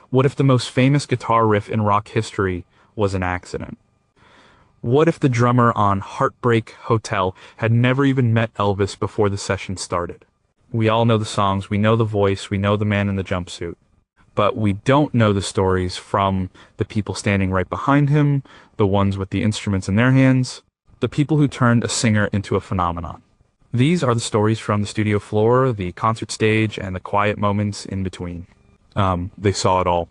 What if the most famous guitar riff in rock history was an accident? What if the drummer on Heartbreak Hotel had never even met Elvis before the session started? We all know the songs, we know the voice, we know the man in the jumpsuit, but we don't know the stories from the people standing right behind him, the ones with the instruments in their hands, the people who turned a singer into a phenomenon. These are the stories from the studio floor, the concert stage, and the quiet moments in between. They saw it all,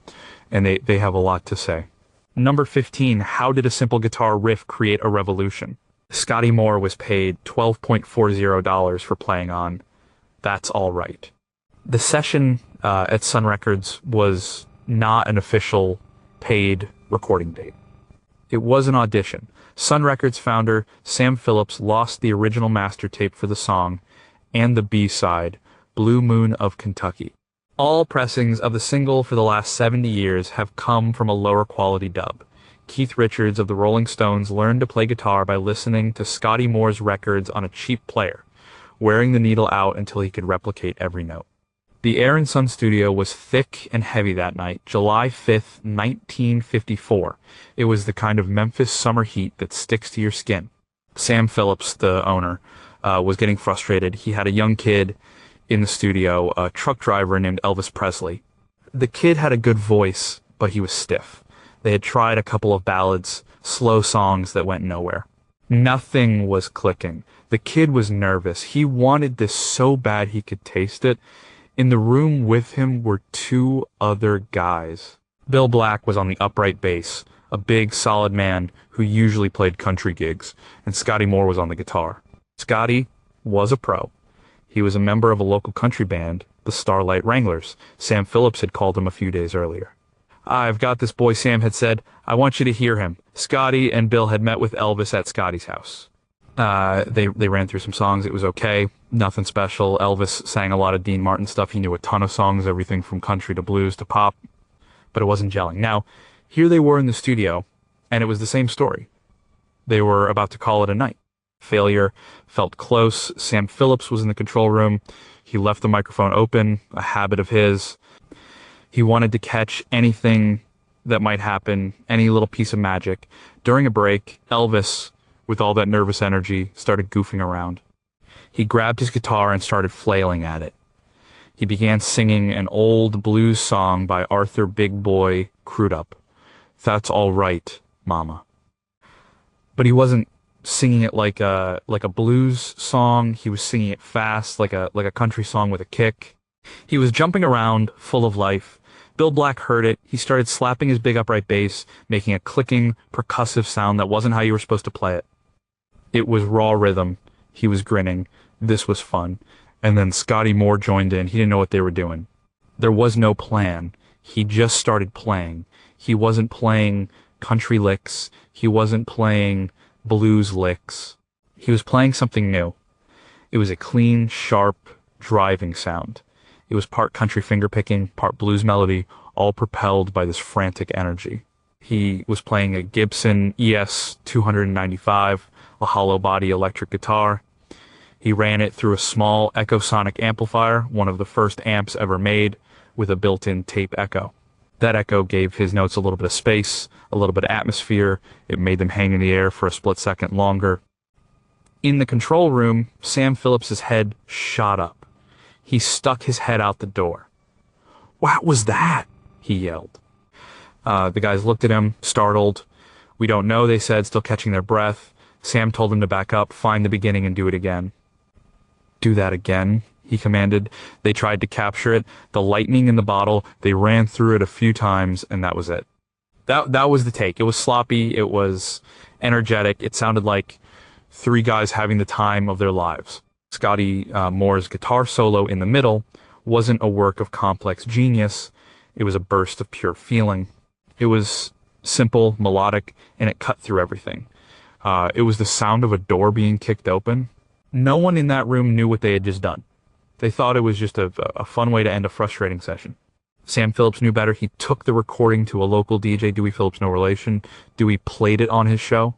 and they have a lot to say. Number 15, how did a simple guitar riff create a revolution? Scotty Moore was paid $12.40 for playing on That's All Right. The session at Sun Records was not an official paid recording date. It was an audition. Sun Records founder Sam Phillips lost the original master tape for the song and the B-side, Blue Moon of Kentucky. All pressings of the single for the last 70 years have come from a lower quality dub. Keith Richards of the Rolling Stones learned to play guitar by listening to Scotty Moore's records on a cheap player, wearing the needle out until he could replicate every note. The air in Sun Studio was thick and heavy that night, July 5th, 1954. It was the kind of Memphis summer heat that sticks to your skin. Sam Phillips, the owner, was getting frustrated. He had a young kid in the studio, a truck driver named Elvis Presley. The kid had a good voice, but he was stiff. They had tried a couple of ballads, slow songs that went nowhere. Nothing was clicking. The kid was nervous. He wanted this so bad he could taste it. In the room with him were two other guys. Bill Black was on the upright bass, a big, solid man who usually played country gigs, and Scotty Moore was on the guitar. Scotty was a pro. He was a member of a local country band, the Starlight Wranglers. Sam Phillips had called him a few days earlier. "I've got this boy," Sam had said. "I want you to hear him." Scotty and Bill had met with Elvis at Scotty's house. They ran through some songs. It was okay. Nothing special. Elvis sang a lot of Dean Martin stuff. He knew a ton of songs, everything from country to blues to pop, but it wasn't gelling. Now, here they were in the studio, and it was the same story. They were about to call it a night. Failure felt close. Sam Phillips was in the control room. He left the microphone open, a habit of his. He wanted to catch anything that might happen, any little piece of magic. During a break, Elvis, with all that nervous energy, started goofing around. He grabbed his guitar and started flailing at it. He began singing an old blues song by Arthur Big Boy Crudup. "That's All Right, Mama." But he wasn't singing it like a blues song. He was singing it fast, like a country song with a kick. He was jumping around, full of life. Bill Black heard it. He started slapping his big upright bass, making a clicking, percussive sound that wasn't how you were supposed to play it. It was raw rhythm. He was grinning. This was fun. And then Scotty Moore joined in. He didn't know what they were doing. There was no plan. He just started playing. He wasn't playing country licks. He wasn't playing blues licks. He was playing something new. It was a clean, sharp, driving sound. It was part country fingerpicking, part blues melody, all propelled by this frantic energy. He was playing a Gibson ES 295, a hollow body electric guitar. He ran it through a small Echosonic amplifier, one of the first amps ever made, with a built-in tape echo. That echo gave his notes a little bit of space, a little bit of atmosphere. It made them hang in the air for a split second longer. In the control room, Sam Phillips's head shot up. He stuck his head out the door. "What was that?" he yelled. The guys looked at him, startled. "We don't know," they said, still catching their breath. Sam told them to back up, find the beginning, and do it again. "Do that again," he commanded. They tried to capture it. The lightning in the bottle, they ran through it a few times, and that was it. That was the take. It was sloppy. It was energetic. It sounded like three guys having the time of their lives. Scotty Moore's guitar solo in the middle wasn't a work of complex genius. It was a burst of pure feeling. It was simple, melodic, and it cut through everything. It was the sound of a door being kicked open. No one in that room knew what they had just done. They thought it was just a fun way to end a frustrating session. Sam Phillips knew better. He took the recording to a local DJ, Dewey Phillips, no relation. Dewey played it on his show.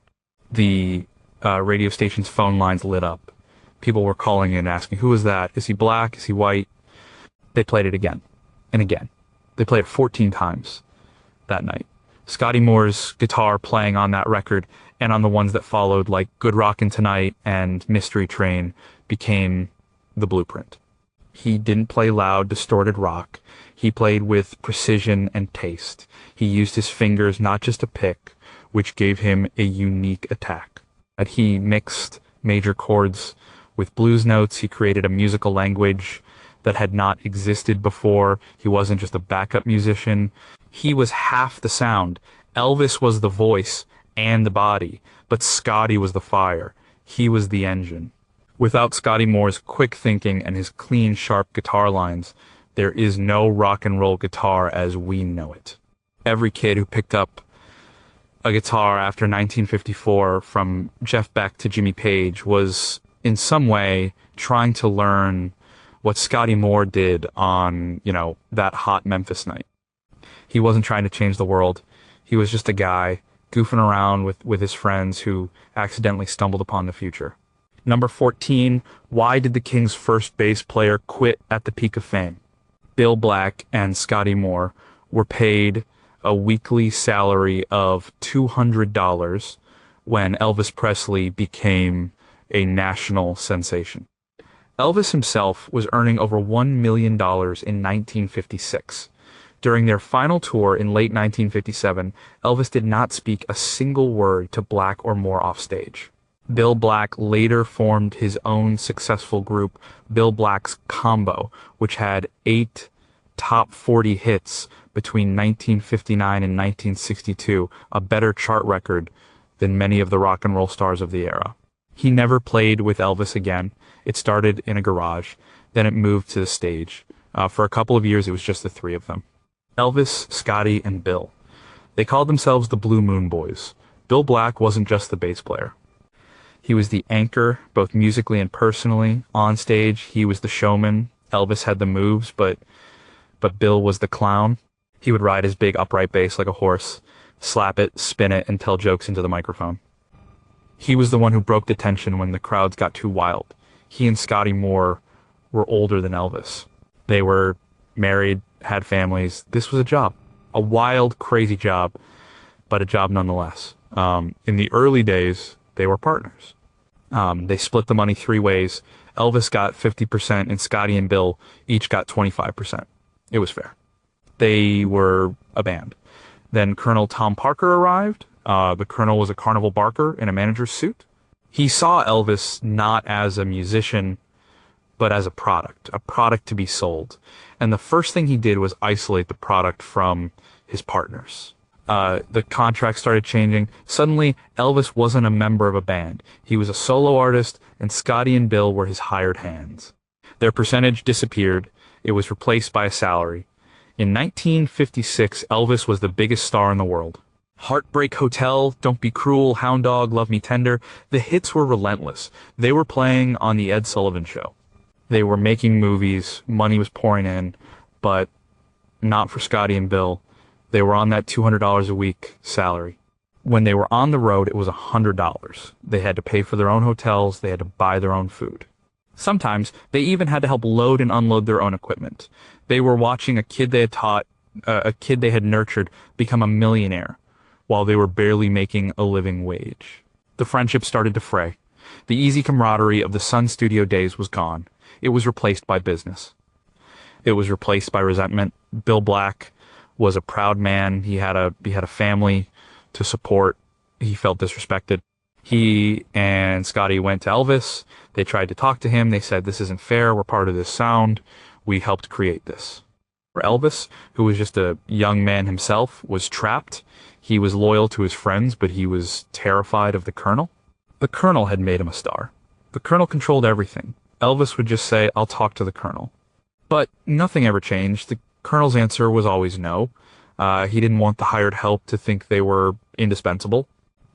The radio station's phone lines lit up. People were calling in asking, "Who is that? Is he black? Is he white?" They played it again and again They played it 14 times that night. Scotty Moore's guitar playing on that record and on the ones that followed, like Good Rockin' Tonight and Mystery Train, became the blueprint. He didn't play loud, distorted rock. He played with precision and taste. He used his fingers not just to pick, which gave him a unique attack. He mixed major chords with blues notes. He created a musical language that had not existed before. He wasn't just a backup musician. He was half the sound. Elvis was the voice and the body, but Scotty was the fire. He was the engine. Without Scotty Moore's quick thinking and his clean, sharp guitar lines, there is no rock and roll guitar as we know it. Every kid who picked up a guitar after 1954, from Jeff Beck to Jimmy Page, was in some way trying to learn what Scotty Moore did on, that hot Memphis night. He wasn't trying to change the world. He was just a guy goofing around with his friends who accidentally stumbled upon the future. Number 14, why did the Kings' first bass player quit at the peak of fame? Bill Black and Scotty Moore were paid a weekly salary of $200 when Elvis Presley became a national sensation. Elvis himself was earning over $1 million in 1956. During their final tour in late 1957, Elvis did not speak a single word to Black or Moore offstage. Bill Black later formed his own successful group, Bill Black's Combo, which had 8 top 40 hits between 1959 and 1962, a better chart record than many of the rock and roll stars of the era. He never played with Elvis again. It started in a garage, then it moved to the stage. For a couple of years, it was just the three of them. Elvis, Scotty, and Bill. They called themselves the Blue Moon Boys. Bill Black wasn't just the bass player. He was the anchor, both musically and personally. On stage, he was the showman. Elvis had the moves, but Bill was the clown. He would ride his big upright bass like a horse, slap it, spin it, and tell jokes into the microphone. He was the one who broke the tension when the crowds got too wild. He and Scotty Moore were older than Elvis. They were married, had families. This was a job. A wild, crazy job, but a job nonetheless. In the early days, they were partners. They split the money 3 ways. Elvis got 50% and Scotty and Bill each got 25%. It was fair. They were a band. Then Colonel Tom Parker arrived. The Colonel was a carnival barker in a manager's suit. He saw Elvis not as a musician, but as a product to be sold. And the first thing he did was isolate the product from his partners. The contract started changing. Suddenly, Elvis wasn't a member of a band. He was a solo artist, and Scotty and Bill were his hired hands. Their percentage disappeared. It was replaced by a salary. In 1956, Elvis was the biggest star in the world. Heartbreak Hotel, Don't Be Cruel, Hound Dog, Love Me Tender. The hits were relentless. They were playing on the Ed Sullivan Show. They were making movies. Money was pouring in, but not for Scotty and Bill. They were on that $200 a week salary. When they were on the road, it was $100. They had to pay for their own hotels. They had to buy their own food. Sometimes they even had to help load and unload their own equipment. They were watching a kid they had nurtured become a millionaire while they were barely making a living wage. The friendship started to fray. The easy camaraderie of the Sun Studio days was gone. It was replaced by business. It was replaced by resentment. Bill Black was a proud man. He had a family to support. He felt disrespected. He and Scotty went to Elvis. They tried to talk to him. They said, "This isn't fair. We're part of this sound. We helped create this." For Elvis, who was just a young man himself, was trapped. He was loyal to his friends, but he was terrified of the Colonel. The Colonel had made him a star. The Colonel controlled everything. Elvis would just say, "I'll talk to the Colonel." But nothing ever changed. The Colonel's answer was always no. He didn't want the hired help to think they were indispensable.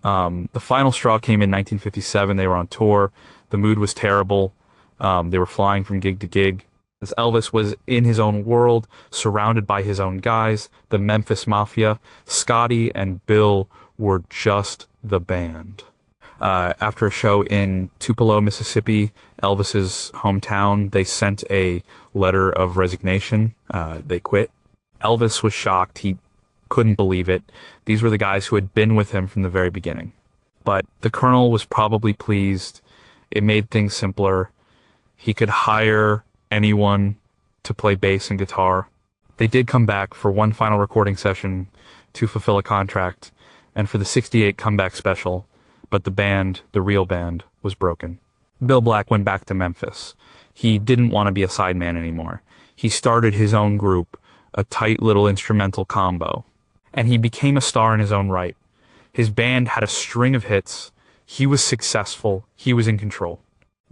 The final straw came in 1957. They were on tour. The mood was terrible. They were flying from gig to gig. As Elvis was in his own world, surrounded by his own guys, the Memphis Mafia, Scotty and Bill were just the band. After a show in Tupelo, Mississippi, Elvis's hometown, they sent a letter of resignation. They quit. Elvis was shocked. He couldn't believe it. These were the guys who had been with him from the very beginning. But the Colonel was probably pleased. It made things simpler. He could hire anyone to play bass and guitar. They did come back for one final recording session to fulfill a contract, and for the '68 comeback special, but the band, the real band, was broken. Bill Black went back to Memphis. He didn't want to be a sideman anymore. He started his own group, a tight little instrumental combo, and he became a star in his own right. His band had a string of hits. He was successful. He was in control.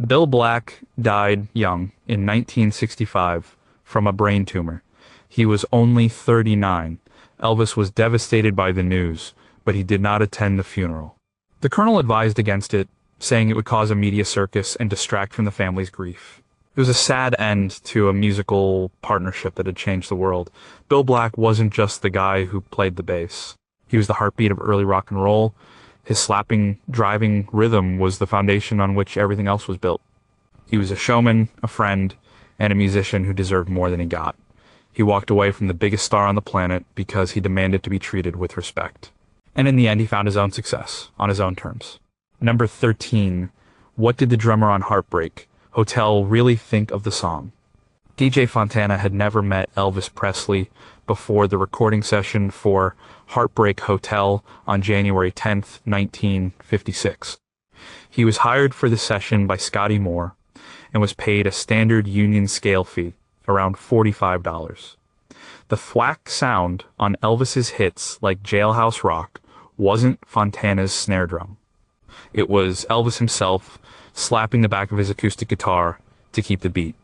Bill Black died young in 1965 from a brain tumor. He was only 39. Elvis was devastated by the news, but he did not attend the funeral. The Colonel advised against it, saying it would cause a media circus and distract from the family's grief. It was a sad end to a musical partnership that had changed the world. Bill Black wasn't just the guy who played the bass. He was the heartbeat of early rock and roll. His slapping, driving rhythm was the foundation on which everything else was built. He was a showman, a friend, and a musician who deserved more than he got. He walked away from the biggest star on the planet because he demanded to be treated with respect. And in the end, he found his own success, on his own terms. Number 13. What did the drummer on Heartbreak Hotel really think of the song? DJ Fontana had never met Elvis Presley before the recording session for Heartbreak Hotel on January 10th, 1956. He was hired for the session by Scotty Moore and was paid a standard union scale fee, around $45. The thwack sound on Elvis's hits like Jailhouse Rock wasn't Fontana's snare drum. It was Elvis himself slapping the back of his acoustic guitar to keep the beat.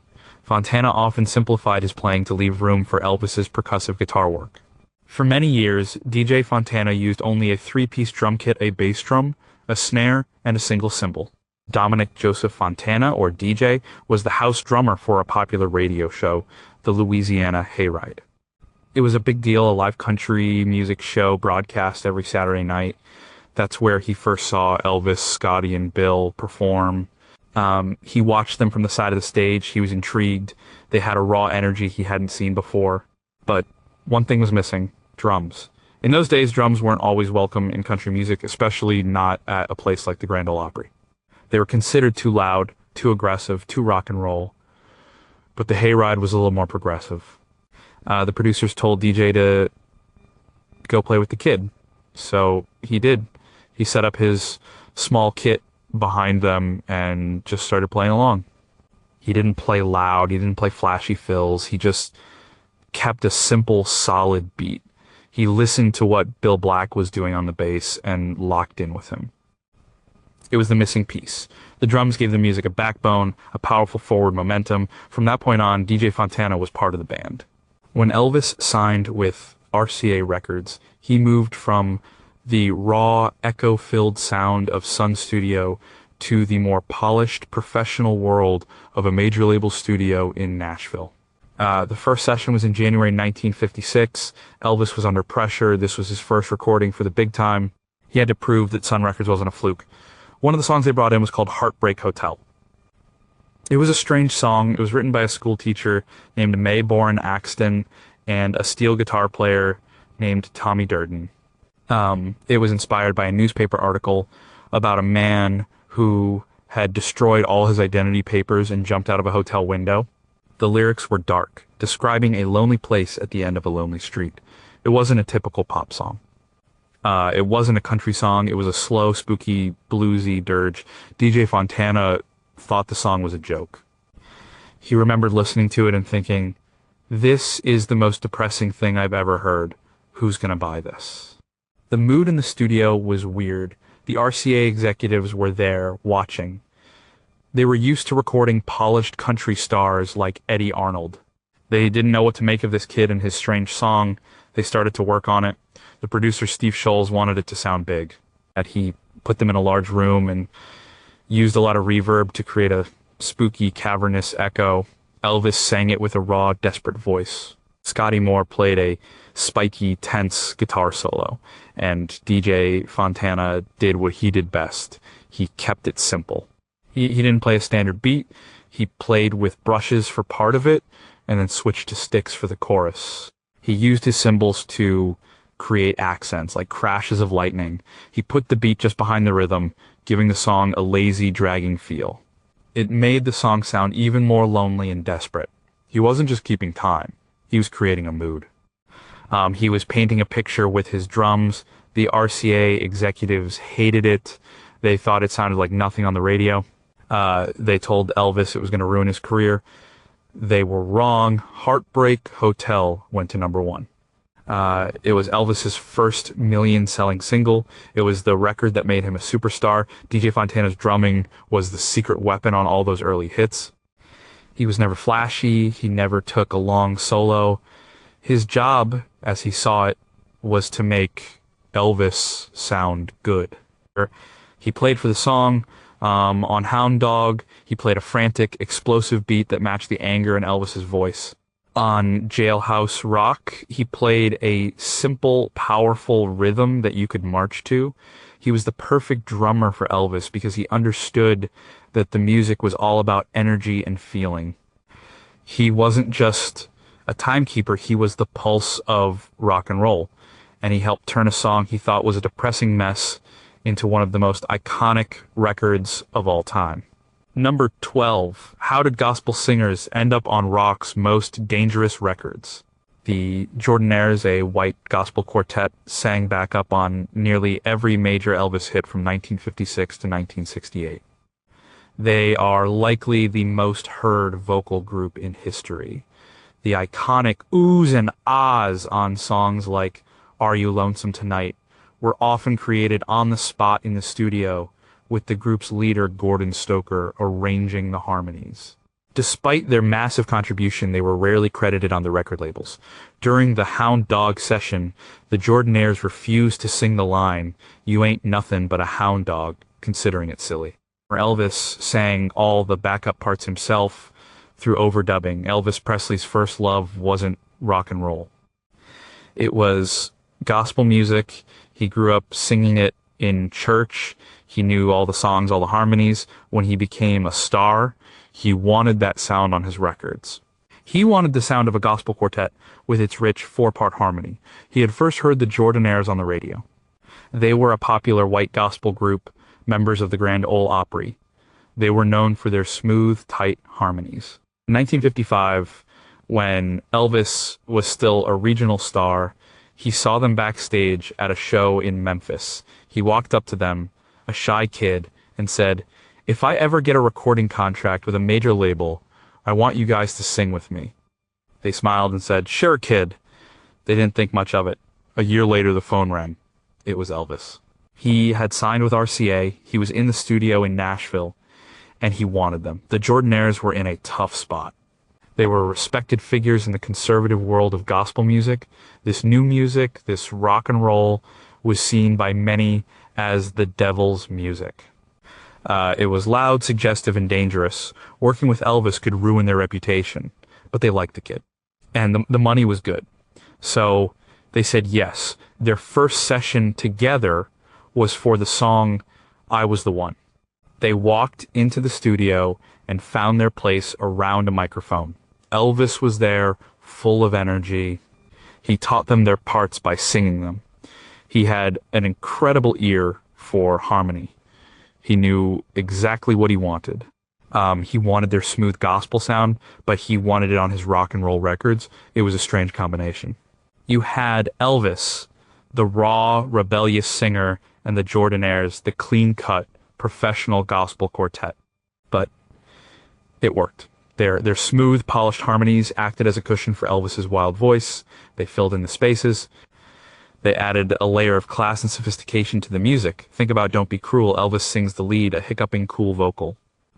Fontana often simplified his playing to leave room for Elvis's percussive guitar work. For many years, DJ Fontana used only a three-piece drum kit, a bass drum, a snare, and a single cymbal. Dominic Joseph Fontana, or DJ, was the house drummer for a popular radio show, the Louisiana Hayride. It was a big deal, a live country music show broadcast every Saturday night. That's where he first saw Elvis, Scotty, and Bill perform. He watched them from the side of the stage. He was intrigued. They had a raw energy he hadn't seen before. But one thing was missing: drums. In those days, drums weren't always welcome in country music, especially not at a place like the Grand Ole Opry. They were considered too loud, too aggressive, too rock and roll. But the Hayride was a little more progressive. The producers told DJ to go play with the kid. So he did. He set up his small kit behind them and just started playing along. He didn't play loud. He didn't play flashy fills. He just kept a simple, solid beat. He listened to what Bill Black was doing on the bass and locked in with him. It was the missing piece. The drums gave the music a backbone, a powerful forward momentum. From that point on, DJ Fontana was part of the band. When Elvis signed with RCA Records, he moved from the raw, echo-filled sound of Sun Studio to the more polished, professional world of a major label studio in Nashville. The first session was in January 1956. Elvis was under pressure. This was his first recording for the big time. He had to prove that Sun Records wasn't a fluke. One of the songs they brought in was called Heartbreak Hotel. It was a strange song. It was written by a school teacher named Mayborn Axton and a steel guitar player named Tommy Durden. It was inspired by a newspaper article about a man who had destroyed all his identity papers and jumped out of a hotel window. The lyrics were dark, describing a lonely place at the end of a lonely street. It wasn't a typical pop song. It wasn't a country song. It was a slow, spooky, bluesy dirge. DJ Fontana thought the song was a joke. He remembered listening to it and thinking, "This is the most depressing thing I've ever heard. Who's gonna buy this?" The mood in the studio was weird. The RCA executives were there, watching. They were used to recording polished country stars like Eddie Arnold. They didn't know what to make of this kid and his strange song. They started to work on it. The producer, Steve Scholes, wanted it to sound big. He put them in a large room and used a lot of reverb to create a spooky, cavernous echo. Elvis sang it with a raw, desperate voice. Scotty Moore played a spiky, tense guitar solo, and DJ Fontana did what he did best. He kept it simple. He didn't play a standard beat. He played with brushes for part of it, and then switched to sticks for the chorus. He used his cymbals to create accents like crashes of lightning. He put the beat just behind the rhythm, giving the song a lazy, dragging feel. It made the song sound even more lonely and desperate. He wasn't just keeping time, he was creating a mood. He was painting a picture with his drums. The RCA executives hated it. They thought it sounded like nothing on the radio. They told Elvis it was going to ruin his career. They were wrong. Heartbreak Hotel went to number one. It was Elvis's first million-selling single. It was the record that made him a superstar. DJ Fontana's drumming was the secret weapon on all those early hits. He was never flashy. He never took a long solo. His job, as he saw it, was to make Elvis sound good. He played for the song. On Hound Dog, he played a frantic, explosive beat that matched the anger in Elvis's voice. On Jailhouse Rock, he played a simple, powerful rhythm that you could march to. He was the perfect drummer for Elvis because he understood that the music was all about energy and feeling. He wasn't just a timekeeper, he was the pulse of rock and roll. And he helped turn a song he thought was a depressing mess into one of the most iconic records of all time. Number 12. How did gospel singers end up on rock's most dangerous records? The Jordanaires, a white gospel quartet, sang back up on nearly every major Elvis hit from 1956 to 1968. They are likely the most heard vocal group in history. The iconic oohs and ahs on songs like Are You Lonesome Tonight were often created on the spot in the studio, with the group's leader, Gordon Stoker, arranging the harmonies. Despite their massive contribution, they were rarely credited on the record labels. During the Hound Dog session, the Jordanaires refused to sing the line, "You ain't nothing but a hound dog," considering it silly. Elvis sang all the backup parts himself through overdubbing. Elvis Presley's first love wasn't rock and roll. It was gospel music. He grew up singing it in church. He knew all the songs, all the harmonies. When he became a star, he wanted that sound on his records. He wanted the sound of a gospel quartet with its rich four-part harmony. He had first heard the Jordanaires on the radio. They were a popular white gospel group, members of the Grand Ole Opry. They were known for their smooth, tight harmonies. In 1955, when Elvis was still a regional star, he saw them backstage at a show in Memphis. He walked up to them, a shy kid, and said, "If I ever get a recording contract with a major label, I want you guys to sing with me." They smiled and said, "Sure, kid." They didn't think much of it. A year later, the phone rang. It was Elvis. He had signed with RCA, he was in the studio in Nashville, and he wanted them. The Jordanaires were in a tough spot. They were respected figures in the conservative world of gospel music. This new music, this rock and roll, was seen by many as the devil's music. It was loud, suggestive, and dangerous. Working with Elvis could ruin their reputation, but they liked the kid. And the money was good. So they said yes. Their first session together was for the song I Was the One. They walked into the studio and found their place around a microphone. Elvis was there, full of energy. He taught them their parts by singing them. He had an incredible ear for harmony. He knew exactly what he wanted. He wanted their smooth gospel sound, but he wanted it on his rock and roll records. It was a strange combination. You had Elvis, the raw, rebellious singer, and the Jordanaires, the clean-cut, professional gospel quartet. But it worked. Their smooth, polished harmonies acted as a cushion for Elvis's wild voice. They filled in the spaces. They added a layer of class and sophistication to the music. Think about Don't Be Cruel. Elvis sings the lead, a hiccuping cool vocal.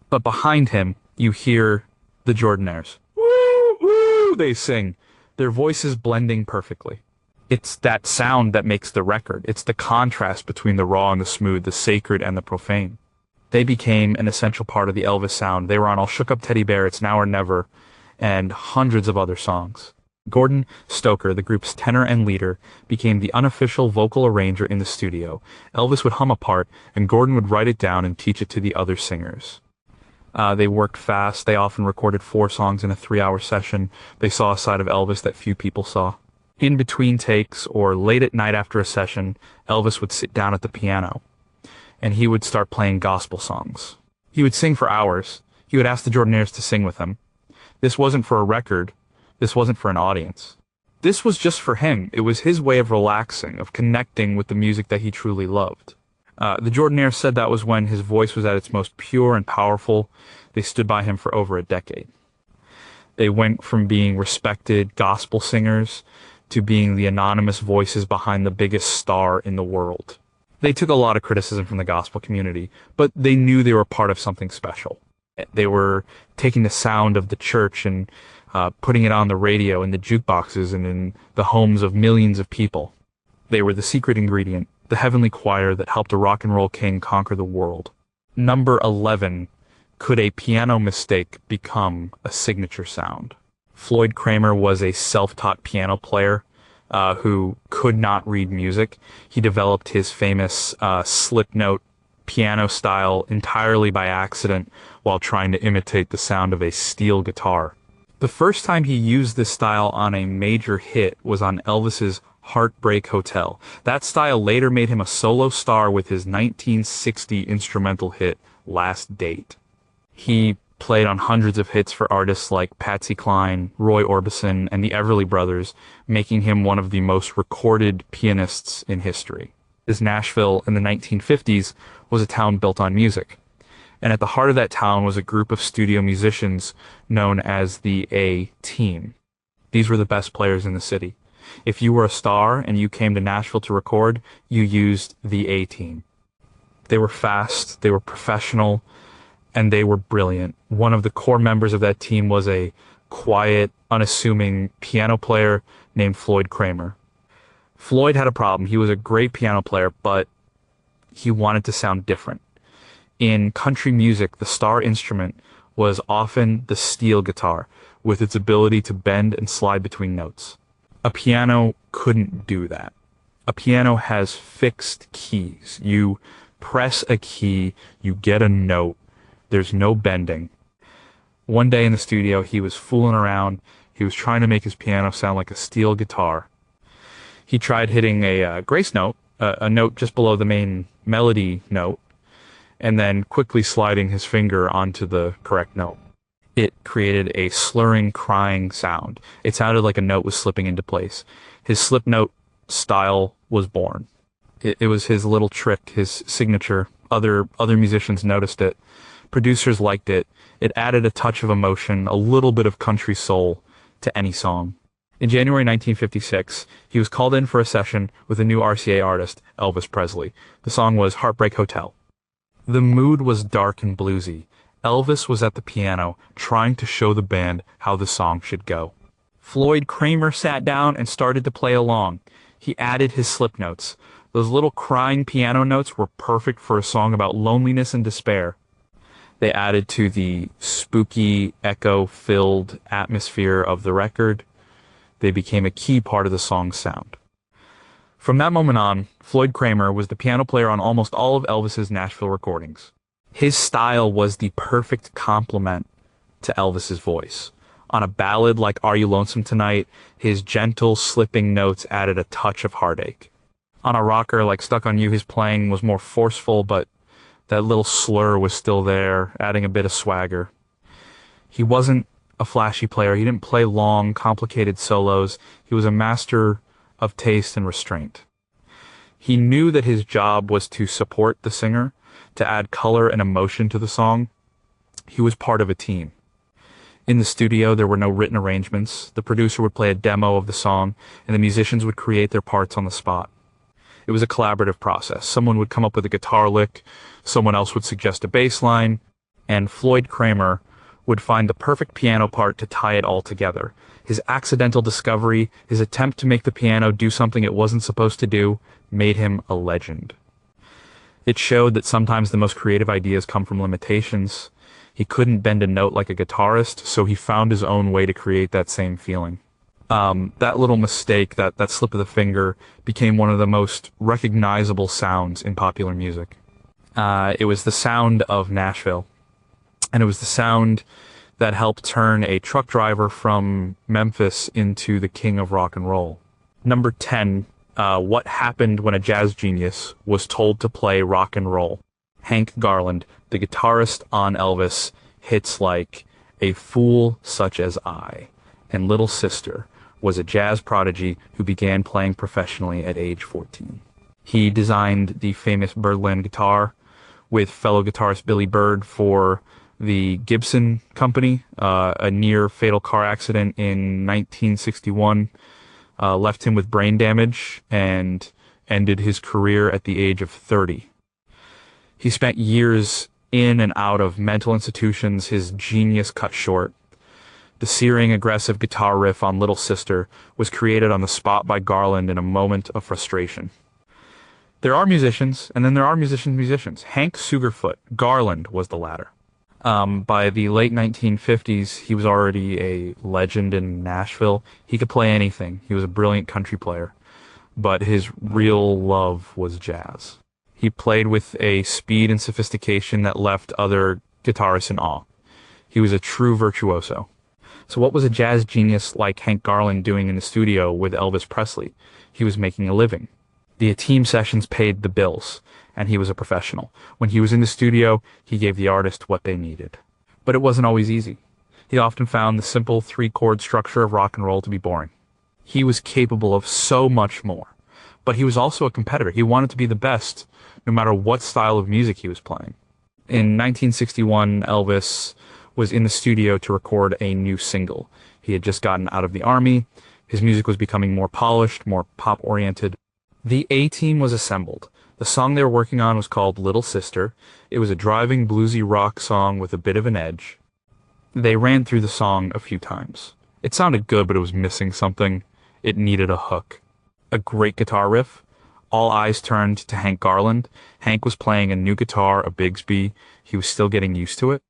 But behind him, you hear the Jordanaires. Woo, woo, they sing. Their voices blending perfectly. It's that sound that makes the record. It's the contrast between the raw and the smooth, the sacred and the profane. They became an essential part of the Elvis sound. They were on I'll Shook Up Teddy Bear, It's Now or Never, and hundreds of other songs. Gordon Stoker, the group's tenor and leader, became the unofficial vocal arranger in the studio. Elvis would hum a part, and Gordon would write it down and teach it to the other singers. They worked fast. They often recorded 4 songs in a 3-hour session. They saw a side of Elvis that few people saw. In between takes or late at night after a session, Elvis would sit down at the piano and he would start playing gospel songs. He would sing for hours. He would ask the Jordanaires to sing with him. This wasn't for a record. This wasn't for an audience. This was just for him. It was his way of relaxing, of connecting with the music that he truly loved. The Jordanaires said that was when his voice was at its most pure and powerful. They stood by him for over a decade. They went from being respected gospel singers to being the anonymous voices behind the biggest star in the world. They took a lot of criticism from the gospel community, but they knew they were part of something special. They were taking the sound of the church and putting it on the radio in the jukeboxes and in the homes of millions of people. They were the secret ingredient, the heavenly choir that helped a rock and roll king conquer the world. Number 11, could a piano mistake become a signature sound? Floyd Cramer was a self-taught piano player who could not read music. He developed his famous slip note piano style entirely by accident while trying to imitate the sound of a steel guitar. The first time he used this style on a major hit was on Elvis's Heartbreak Hotel. That style later made him a solo star with his 1960 instrumental hit, Last Date. He played on hundreds of hits for artists like Patsy Cline, Roy Orbison, and the Everly Brothers, making him one of the most recorded pianists in history. As Nashville in the 1950s was a town built on music. And at the heart of that town was a group of studio musicians known as the A-Team. These were the best players in the city. If you were a star and you came to Nashville to record, you used the A-Team. They were fast, they were professional, and they were brilliant. One of the core members of that team was a quiet, unassuming piano player named Floyd Cramer. Floyd had a problem. He was a great piano player, but he wanted to sound different. In country music, the star instrument was often the steel guitar, with its ability to bend and slide between notes. A piano couldn't do that. A piano has fixed keys. You press a key, you get a note. There's no bending. One day in the studio, he was fooling around. He was trying to make his piano sound like a steel guitar. He tried hitting a grace note, a note just below the main melody note, and then quickly sliding his finger onto the correct note. It created a slurring, crying sound. It sounded like a note was slipping into place. His slip note style was born. It was his little trick, his signature. Other musicians noticed it. Producers liked it. It added a touch of emotion, a little bit of country soul to any song. In January 1956, he was called in for a session with a new RCA artist, Elvis Presley. The song was Heartbreak Hotel. The mood was dark and bluesy. Elvis was at the piano, trying to show the band how the song should go. Floyd Cramer sat down and started to play along. He added his slip notes. Those little crying piano notes were perfect for a song about loneliness and despair. They added to the spooky, echo-filled atmosphere of the record. They became a key part of the song's sound. From that moment on, Floyd Cramer was the piano player on almost all of Elvis's Nashville recordings. His style was the perfect complement to Elvis's voice. On a ballad like Are You Lonesome Tonight, his gentle, slipping notes added a touch of heartache. On a rocker like Stuck on You, his playing was more forceful, but that little slur was still there, adding a bit of swagger. He wasn't a flashy player. He didn't play long, complicated solos. He was a master of taste and restraint. He knew that his job was to support the singer, to add color and emotion to the song. He was part of a team. In the studio, there were no written arrangements. The producer would play a demo of the song, and the musicians would create their parts on the spot. It was a collaborative process. Someone would come up with a guitar lick, someone else would suggest a bass line, and Floyd Cramer would find the perfect piano part to tie it all together. His accidental discovery, his attempt to make the piano do something it wasn't supposed to do, made him a legend. It showed that sometimes the most creative ideas come from limitations. He couldn't bend a note like a guitarist, so he found his own way to create that same feeling. That little mistake, that slip of the finger, became one of the most recognizable sounds in popular music. It was the sound of Nashville, and it was the sound that helped turn a truck driver from Memphis into the king of rock and roll. Number 10, what happened when a jazz genius was told to play rock and roll? Hank Garland, the guitarist on Elvis, hits like A Fool Such as I and Little Sister, was a jazz prodigy who began playing professionally at age 14. He designed the famous Birdland guitar with fellow guitarist Billy Bird for the Gibson Company. A near fatal car accident in 1961 left him with brain damage and ended his career at the age of 30. He spent years in and out of mental institutions, his genius cut short. The searing, aggressive guitar riff on Little Sister was created on the spot by Garland in a moment of frustration. There are musicians, and then there are musicians. Hank Sugarfoot, Garland was the latter. By the late 1950s, he was already a legend in Nashville. He could play anything. He was a brilliant country player. But his real love was jazz. He played with a speed and sophistication that left other guitarists in awe. He was a true virtuoso. So what was a jazz genius like Hank Garland doing in the studio with Elvis Presley? He was making a living. The team sessions paid the bills, and he was a professional. When he was in the studio, he gave the artist what they needed. But it wasn't always easy. He often found the simple three-chord structure of rock and roll to be boring. He was capable of so much more. But he was also a competitor. He wanted to be the best, no matter what style of music he was playing. In 1961, Elvis was in the studio to record a new single. He had just gotten out of the army. His music was becoming more polished, more pop-oriented. The A-Team was assembled. The song they were working on was called Little Sister. It was a driving, bluesy rock song with a bit of an edge. They ran through the song a few times. It sounded good, but it was missing something. It needed a hook. A great guitar riff. All eyes turned to Hank Garland. Hank was playing a new guitar, a Bigsby. He was still getting used to it.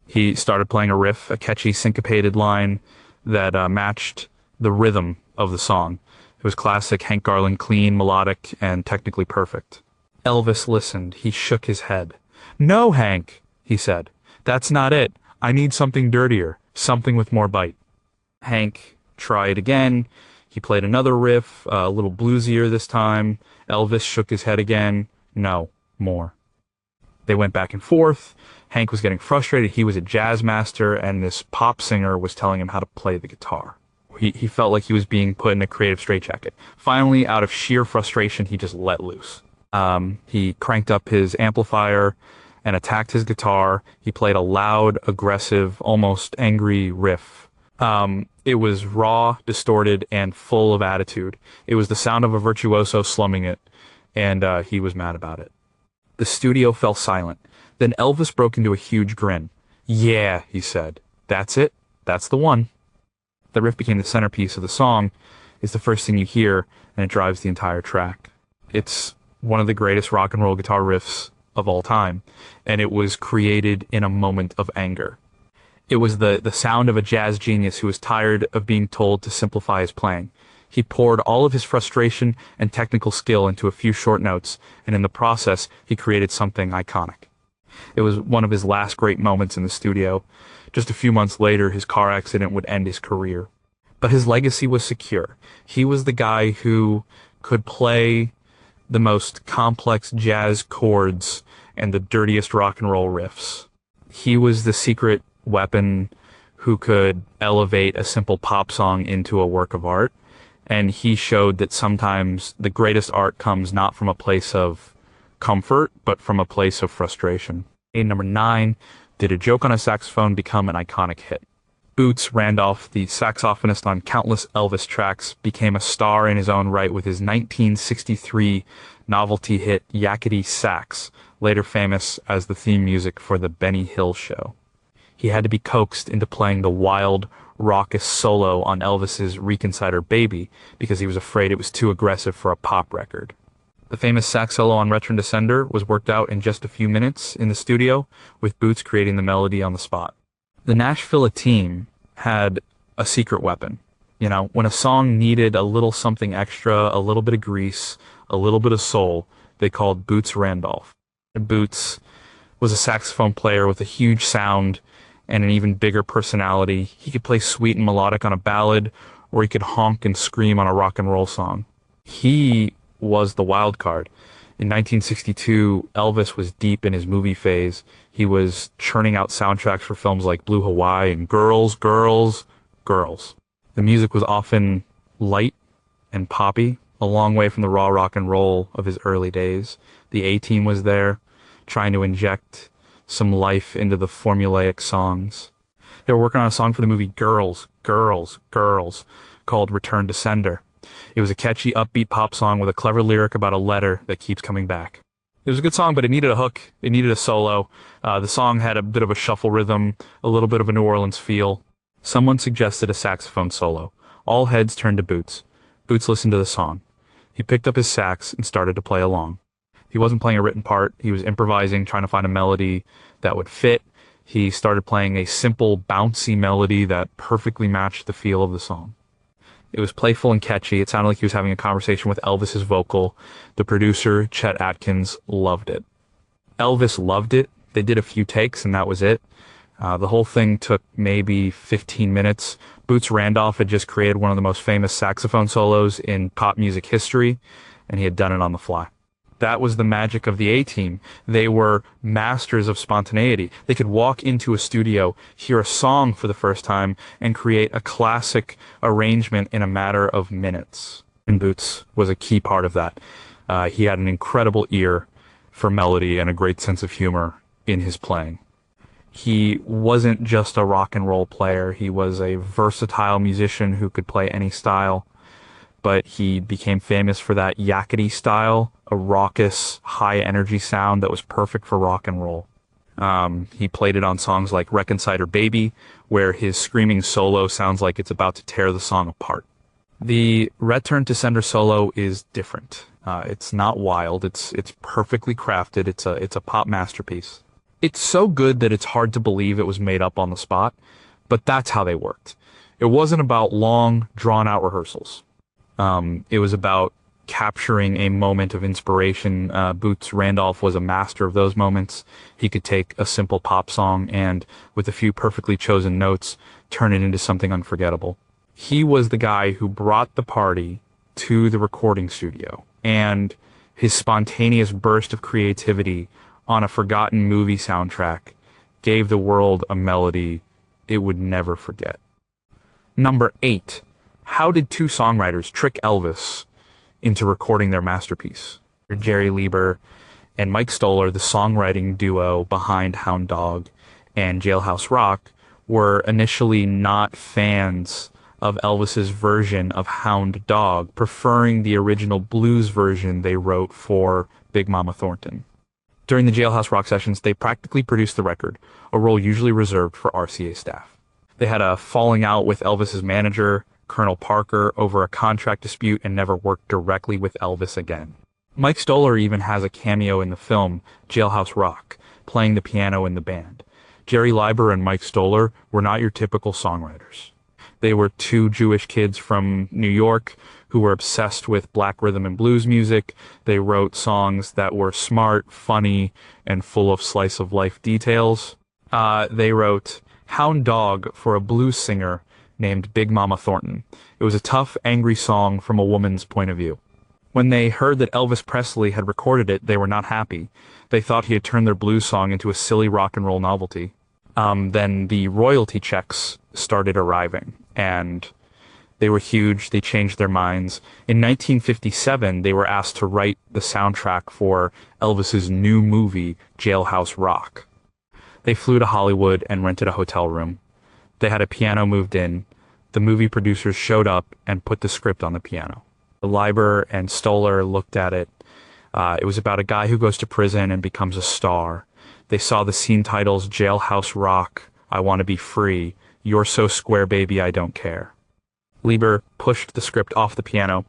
He started playing a riff, a catchy syncopated line that matched the rhythm of the song. It was classic Hank Garland, clean, melodic, and technically perfect. Elvis listened. He shook his head. "No, Hank," he said. "That's not it. I need something dirtier, something with more bite." Hank tried again. He played another riff, a little bluesier this time. Elvis shook his head again. "No, more." They went back and forth. Hank was getting frustrated. He was a jazz master, and this pop singer was telling him how to play the guitar. He felt like he was being put in a creative straitjacket. Finally, out of sheer frustration, he just let loose. He cranked up his amplifier and attacked his guitar. He played a loud, aggressive, almost angry riff. It was raw, distorted, and full of attitude. It was the sound of a virtuoso slumming it, and he was mad about it. The studio fell silent. Then Elvis broke into a huge grin. "Yeah," he said. "That's it. That's the one." The riff became the centerpiece of the song. It's the first thing you hear, and it drives the entire track. It's one of the greatest rock and roll guitar riffs of all time, and it was created in a moment of anger. It was the sound of a jazz genius who was tired of being told to simplify his playing. He poured all of his frustration and technical skill into a few short notes, and in the process, he created something iconic. It was one of his last great moments in the studio. Just a few months later, his car accident would end his career. But his legacy was secure. He was the guy who could play the most complex jazz chords and the dirtiest rock and roll riffs. He was the secret weapon who could elevate a simple pop song into a work of art. And he showed that sometimes the greatest art comes not from a place of comfort, but from a place of frustration. Number 9, did a joke on a saxophone become an iconic hit? Boots Randolph, the saxophonist on countless Elvis tracks, became a star in his own right with his 1963 novelty hit Yakety Sax, later famous as the theme music for the Benny Hill Show. He had to be coaxed into playing the wild, raucous solo on Elvis's Reconsider Baby because he was afraid it was too aggressive for a pop record. The famous sax solo on Return to Sender was worked out in just a few minutes in the studio, with Boots creating the melody on the spot. The Nashville team had a secret weapon. You know, when a song needed a little something extra, a little bit of grease, a little bit of soul, they called Boots Randolph. Boots was a saxophone player with a huge sound and an even bigger personality. He could play sweet and melodic on a ballad or he could honk and scream on a rock and roll song. He was the wild card. In 1962, Elvis was deep in his movie phase. He was churning out soundtracks for films like Blue Hawaii and Girls, Girls, Girls. The music was often light and poppy, a long way from the raw rock and roll of his early days. The A-Team was there, trying to inject some life into the formulaic songs. They were working on a song for the movie Girls, Girls, Girls, called Return to Sender. It was a catchy, upbeat pop song with a clever lyric about a letter that keeps coming back. It was a good song, but it needed a hook. It needed a solo. The song had a bit of a shuffle rhythm, a little bit of a New Orleans feel. Someone suggested a saxophone solo. All heads turned to Boots. Boots listened to the song. He picked up his sax and started to play along. He wasn't playing a written part. He was improvising, trying to find a melody that would fit. He started playing a simple, bouncy melody that perfectly matched the feel of the song. It was playful and catchy. It sounded like he was having a conversation with Elvis's vocal. The producer, Chet Atkins, loved it. Elvis loved it. They did a few takes and that was it. The whole thing took maybe 15 minutes. Boots Randolph had just created one of the most famous saxophone solos in pop music history, and he had done it on the fly. That was the magic of the A-Team. They were masters of spontaneity. They could walk into a studio, hear a song for the first time, and create a classic arrangement in a matter of minutes. And Boots was a key part of that. He had an incredible ear for melody and a great sense of humor in his playing. He wasn't just a rock and roll player. He was a versatile musician who could play any style. But he became famous for that yakety style, a raucous, high-energy sound that was perfect for rock and roll. He played it on songs like Reconciter Baby, where his screaming solo sounds like it's about to tear the song apart. The Return to Sender solo is different. It's not wild. It's perfectly crafted. It's a pop masterpiece. It's so good that it's hard to believe it was made up on the spot, but that's how they worked. It wasn't about long, drawn-out rehearsals. It was about capturing a moment of inspiration. Boots Randolph was a master of those moments. He could take a simple pop song and, with a few perfectly chosen notes, turn it into something unforgettable. He was the guy who brought the party to the recording studio, and his spontaneous burst of creativity on a forgotten movie soundtrack gave the world a melody it would never forget. Number 8. How did two songwriters trick Elvis into recording their masterpiece? Jerry Leiber and Mike Stoller, the songwriting duo behind Hound Dog and Jailhouse Rock, were initially not fans of Elvis's version of Hound Dog, preferring the original blues version they wrote for Big Mama Thornton. During the Jailhouse Rock sessions, they practically produced the record, a role usually reserved for RCA staff. They had a falling out with Elvis's manager, Colonel Parker, over a contract dispute and never worked directly with Elvis again. Mike Stoller even has a cameo in the film Jailhouse Rock, playing the piano in the band. Jerry Leiber and Mike Stoller were not your typical songwriters. They were two Jewish kids from New York who were obsessed with black rhythm and blues music. They wrote songs that were smart, funny, and full of slice-of-life details. They wrote Hound Dog for a blues singer named Big Mama Thornton. It was a tough, angry song from a woman's point of view. When they heard that Elvis Presley had recorded it, they were not happy. They thought he had turned their blues song into a silly rock and roll novelty. Then the royalty checks started arriving, and they were huge. They changed their minds. In 1957, they were asked to write the soundtrack for Elvis's new movie, Jailhouse Rock. They flew to Hollywood and rented a hotel room. They had a piano moved in. The movie producers showed up and put the script on the piano. Leiber and Stoller looked at it. It was about a guy who goes to prison and becomes a star. They saw the scene titles Jailhouse Rock, I Want to Be Free, You're So Square Baby I Don't Care. Leiber pushed the script off the piano.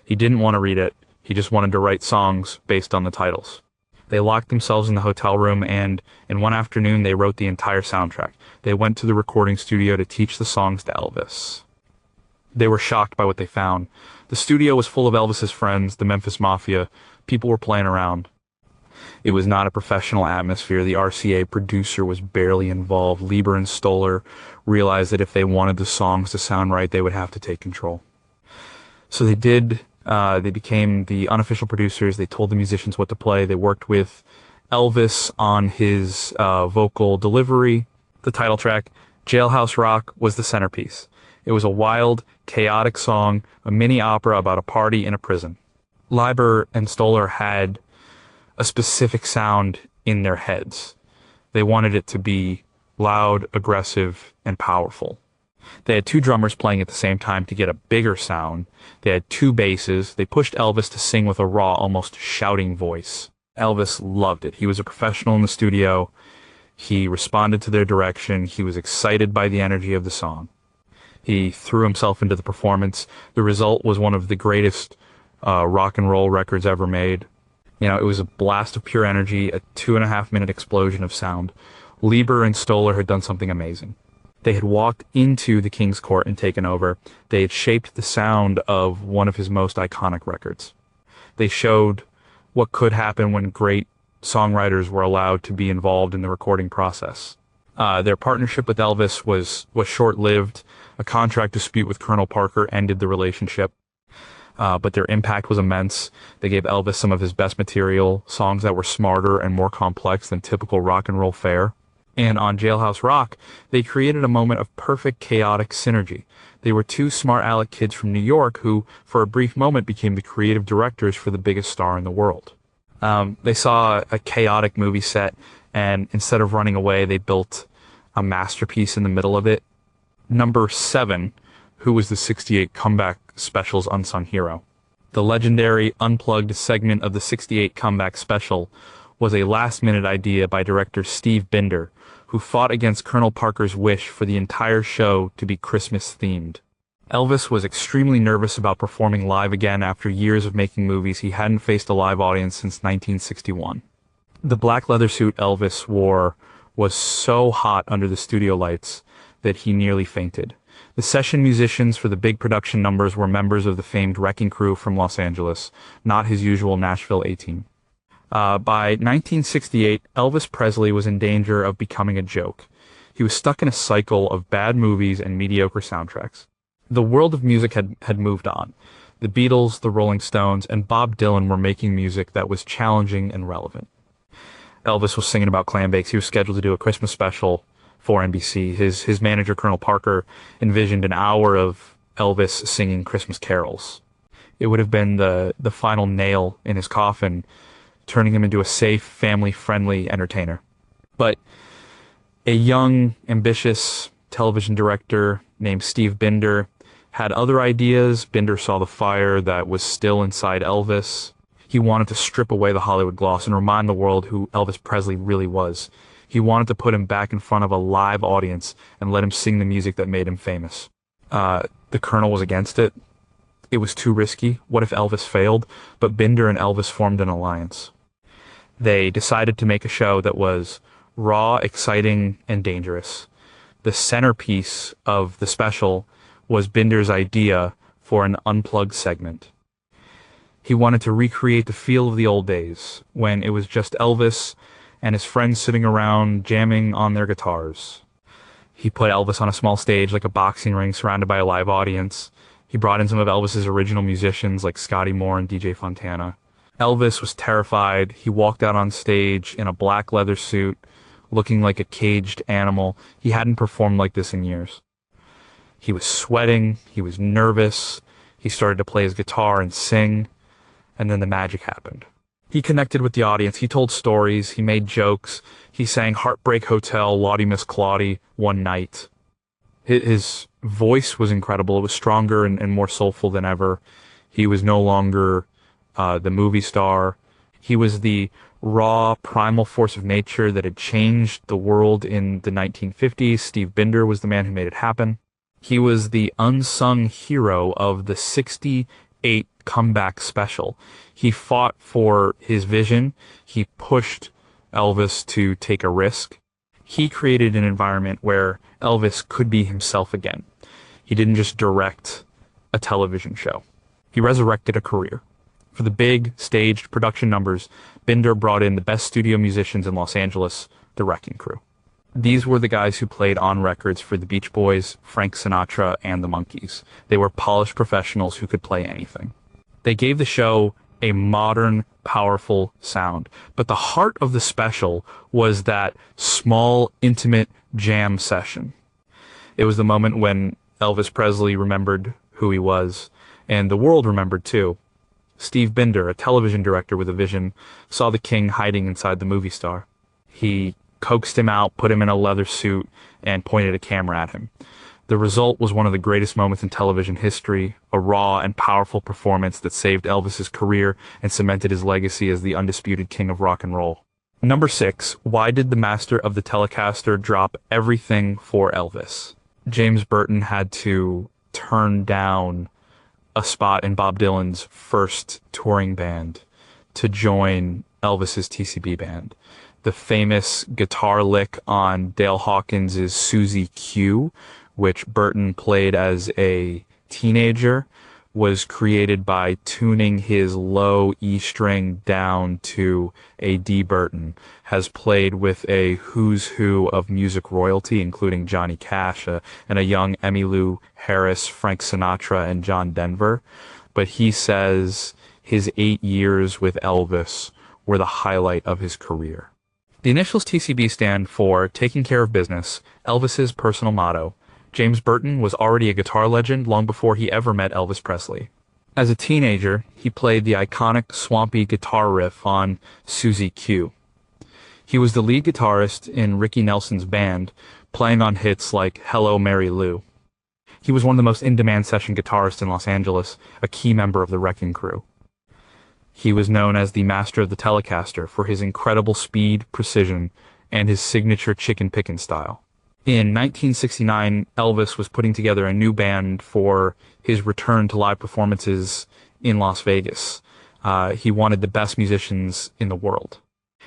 He didn't want to read it. He just wanted to write songs based on the titles. They locked themselves in the hotel room, and in one afternoon they wrote the entire soundtrack. They went to the recording studio to teach the songs to Elvis. They were shocked by what they found. The studio was full of Elvis's friends, the Memphis Mafia. People were playing around. It was not a professional atmosphere. The RCA producer was barely involved. Lieber and Stoller realized that if they wanted the songs to sound right, they would have to take control. So they did. They became the unofficial producers. They told the musicians what to play. They worked with Elvis on his vocal delivery. The title track, Jailhouse Rock, was the centerpiece. It was a wild, chaotic song, a mini opera about a party in a prison. Leiber and Stoller had a specific sound in their heads. They wanted it to be loud, aggressive, and powerful. They had two drummers playing at the same time to get a bigger sound. They had two basses. They pushed Elvis to sing with a raw, almost shouting voice. Elvis loved it. He was a professional in the studio. He responded to their direction. He was excited by the energy of the song. He threw himself into the performance. The result was one of the greatest rock and roll records ever made. You know, it was a blast of pure energy, a 2.5-minute explosion of sound. Lieber and Stoller had done something amazing. They had walked into the King's Court and taken over. They had shaped the sound of one of his most iconic records. They showed what could happen when great songwriters were allowed to be involved in the recording process. Their partnership with Elvis was short-lived. A contract dispute with Colonel Parker ended the relationship. But their impact was immense. They gave Elvis some of his best material, songs that were smarter and more complex than typical rock and roll fare. And on Jailhouse Rock, they created a moment of perfect chaotic synergy. They were two smart aleck kids from New York who, for a brief moment, became the creative directors for the biggest star in the world. They saw a chaotic movie set, and instead of running away, they built a masterpiece in the middle of it. Number 7, who was the 68 Comeback Special's unsung hero. The legendary unplugged segment of the 68 Comeback Special was a last-minute idea by director Steve Binder, who fought against Colonel Parker's wish for the entire show to be Christmas-themed. Elvis was extremely nervous about performing live again after years of making movies. He hadn't faced a live audience since 1961. The black leather suit Elvis wore was so hot under the studio lights that he nearly fainted. The session musicians for the big production numbers were members of the famed Wrecking Crew from Los Angeles, not his usual Nashville A-team. By 1968, Elvis Presley was in danger of becoming a joke. He was stuck in a cycle of bad movies and mediocre soundtracks. The world of music had moved on. The Beatles, the Rolling Stones, and Bob Dylan were making music that was challenging and relevant. Elvis was singing about clam bakes. He was scheduled to do a Christmas special for NBC. His manager, Colonel Parker, envisioned an hour of Elvis singing Christmas carols. It would have been the final nail in his coffin, turning him into a safe, family-friendly entertainer. But a young, ambitious television director named Steve Binder had other ideas. Binder saw the fire that was still inside Elvis. He wanted to strip away the Hollywood gloss and remind the world who Elvis Presley really was. He wanted to put him back in front of a live audience and let him sing the music that made him famous. The Colonel was against it. It was too risky. What if Elvis failed? But Binder and Elvis formed an alliance. They decided to make a show that was raw, exciting, and dangerous. The centerpiece of the special was Binder's idea for an unplugged segment. He wanted to recreate the feel of the old days, when it was just Elvis and his friends sitting around jamming on their guitars. He put Elvis on a small stage like a boxing ring surrounded by a live audience. He brought in some of Elvis's original musicians like Scotty Moore and DJ Fontana. Elvis was terrified. He walked out on stage in a black leather suit, looking like a caged animal. He hadn't performed like this in years. He was sweating. He was nervous. He started to play his guitar and sing. And then the magic happened. He connected with the audience. He told stories. He made jokes. He sang Heartbreak Hotel, Lottie Miss Claudie one night. His voice was incredible. It was stronger and more soulful than ever. He was no longer the movie star. He was the raw, primal force of nature that had changed the world in the 1950s. Steve Binder was the man who made it happen. He was the unsung hero of the 68 Comeback Special. He fought for his vision. He pushed Elvis to take a risk. He created an environment where Elvis could be himself again. He didn't just direct a television show. He resurrected a career. For the big, staged production numbers, Binder brought in the best studio musicians in Los Angeles, the Wrecking Crew. These were the guys who played on records for the Beach Boys, Frank Sinatra, and the Monkees. They were polished professionals who could play anything. They gave the show a modern, powerful sound. But the heart of the special was that small, intimate jam session. It was the moment when Elvis Presley remembered who he was, and the world remembered too. Steve Binder, a television director with a vision, saw the king hiding inside the movie star. He coaxed him out, put him in a leather suit, and pointed a camera at him. The result was one of the greatest moments in television history, a raw and powerful performance that saved Elvis's career and cemented his legacy as the undisputed king of rock and roll. Number 6, why did the master of the Telecaster drop everything for Elvis? James Burton had to turn down a spot in Bob Dylan's first touring band to join Elvis's TCB band. The famous guitar lick on Dale Hawkins' Susie Q, which Burton played as a teenager, was created by tuning his low E string down to a D Burton, has played with a who's who of music royalty, including Johnny Cash and a young Emmylou Harris, Frank Sinatra, and John Denver. But he says his 8 years with Elvis were the highlight of his career. The initials TCB stand for Taking Care of Business, Elvis's personal motto. James Burton was already a guitar legend long before he ever met Elvis Presley. As a teenager, he played the iconic swampy guitar riff on Susie Q. He was the lead guitarist in Ricky Nelson's band, playing on hits like Hello, Mary Lou. He was one of the most in-demand session guitarists in Los Angeles, a key member of the Wrecking Crew. He was known as the master of the Telecaster for his incredible speed, precision, and his signature chicken pickin' style. In 1969, Elvis was putting together a new band for his return to live performances in Las Vegas. He wanted the best musicians in the world.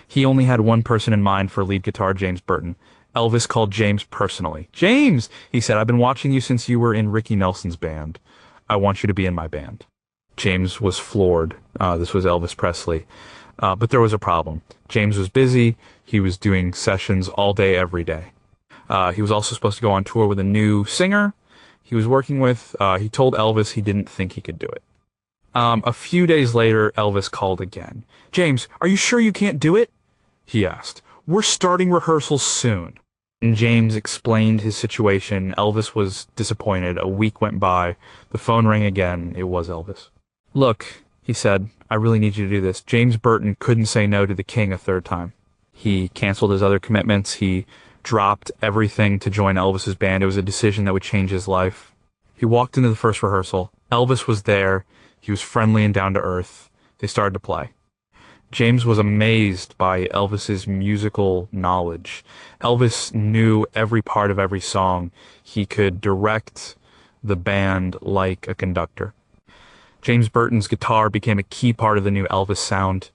He only had one person in mind for lead guitar, James Burton. Elvis called James personally. "James," he said, "I've been watching you since you were in Ricky Nelson's band. I want you to be in my band." James was floored. This was Elvis Presley. But there was a problem. James was busy. He was doing sessions all day, every day. He was also supposed to go on tour with a new singer he was working with. He told Elvis he didn't think he could do it. A few days later, Elvis called again. "James, are you sure you can't do it?" he asked. "We're starting rehearsals soon." And James explained his situation. Elvis was disappointed. A week went by. The phone rang again. It was Elvis. "Look," he said, "I really need you to do this." James Burton couldn't say no to the king a third time. He canceled his other commitments. He dropped everything to join Elvis's band. It was a decision that would change his life. He walked into the first rehearsal. Elvis was there. He was friendly and down to earth. They started to play. James was amazed by Elvis's musical knowledge. Elvis knew every part of every song. He could direct the band like a conductor. James Burton's guitar became a key part of the new Elvis sound.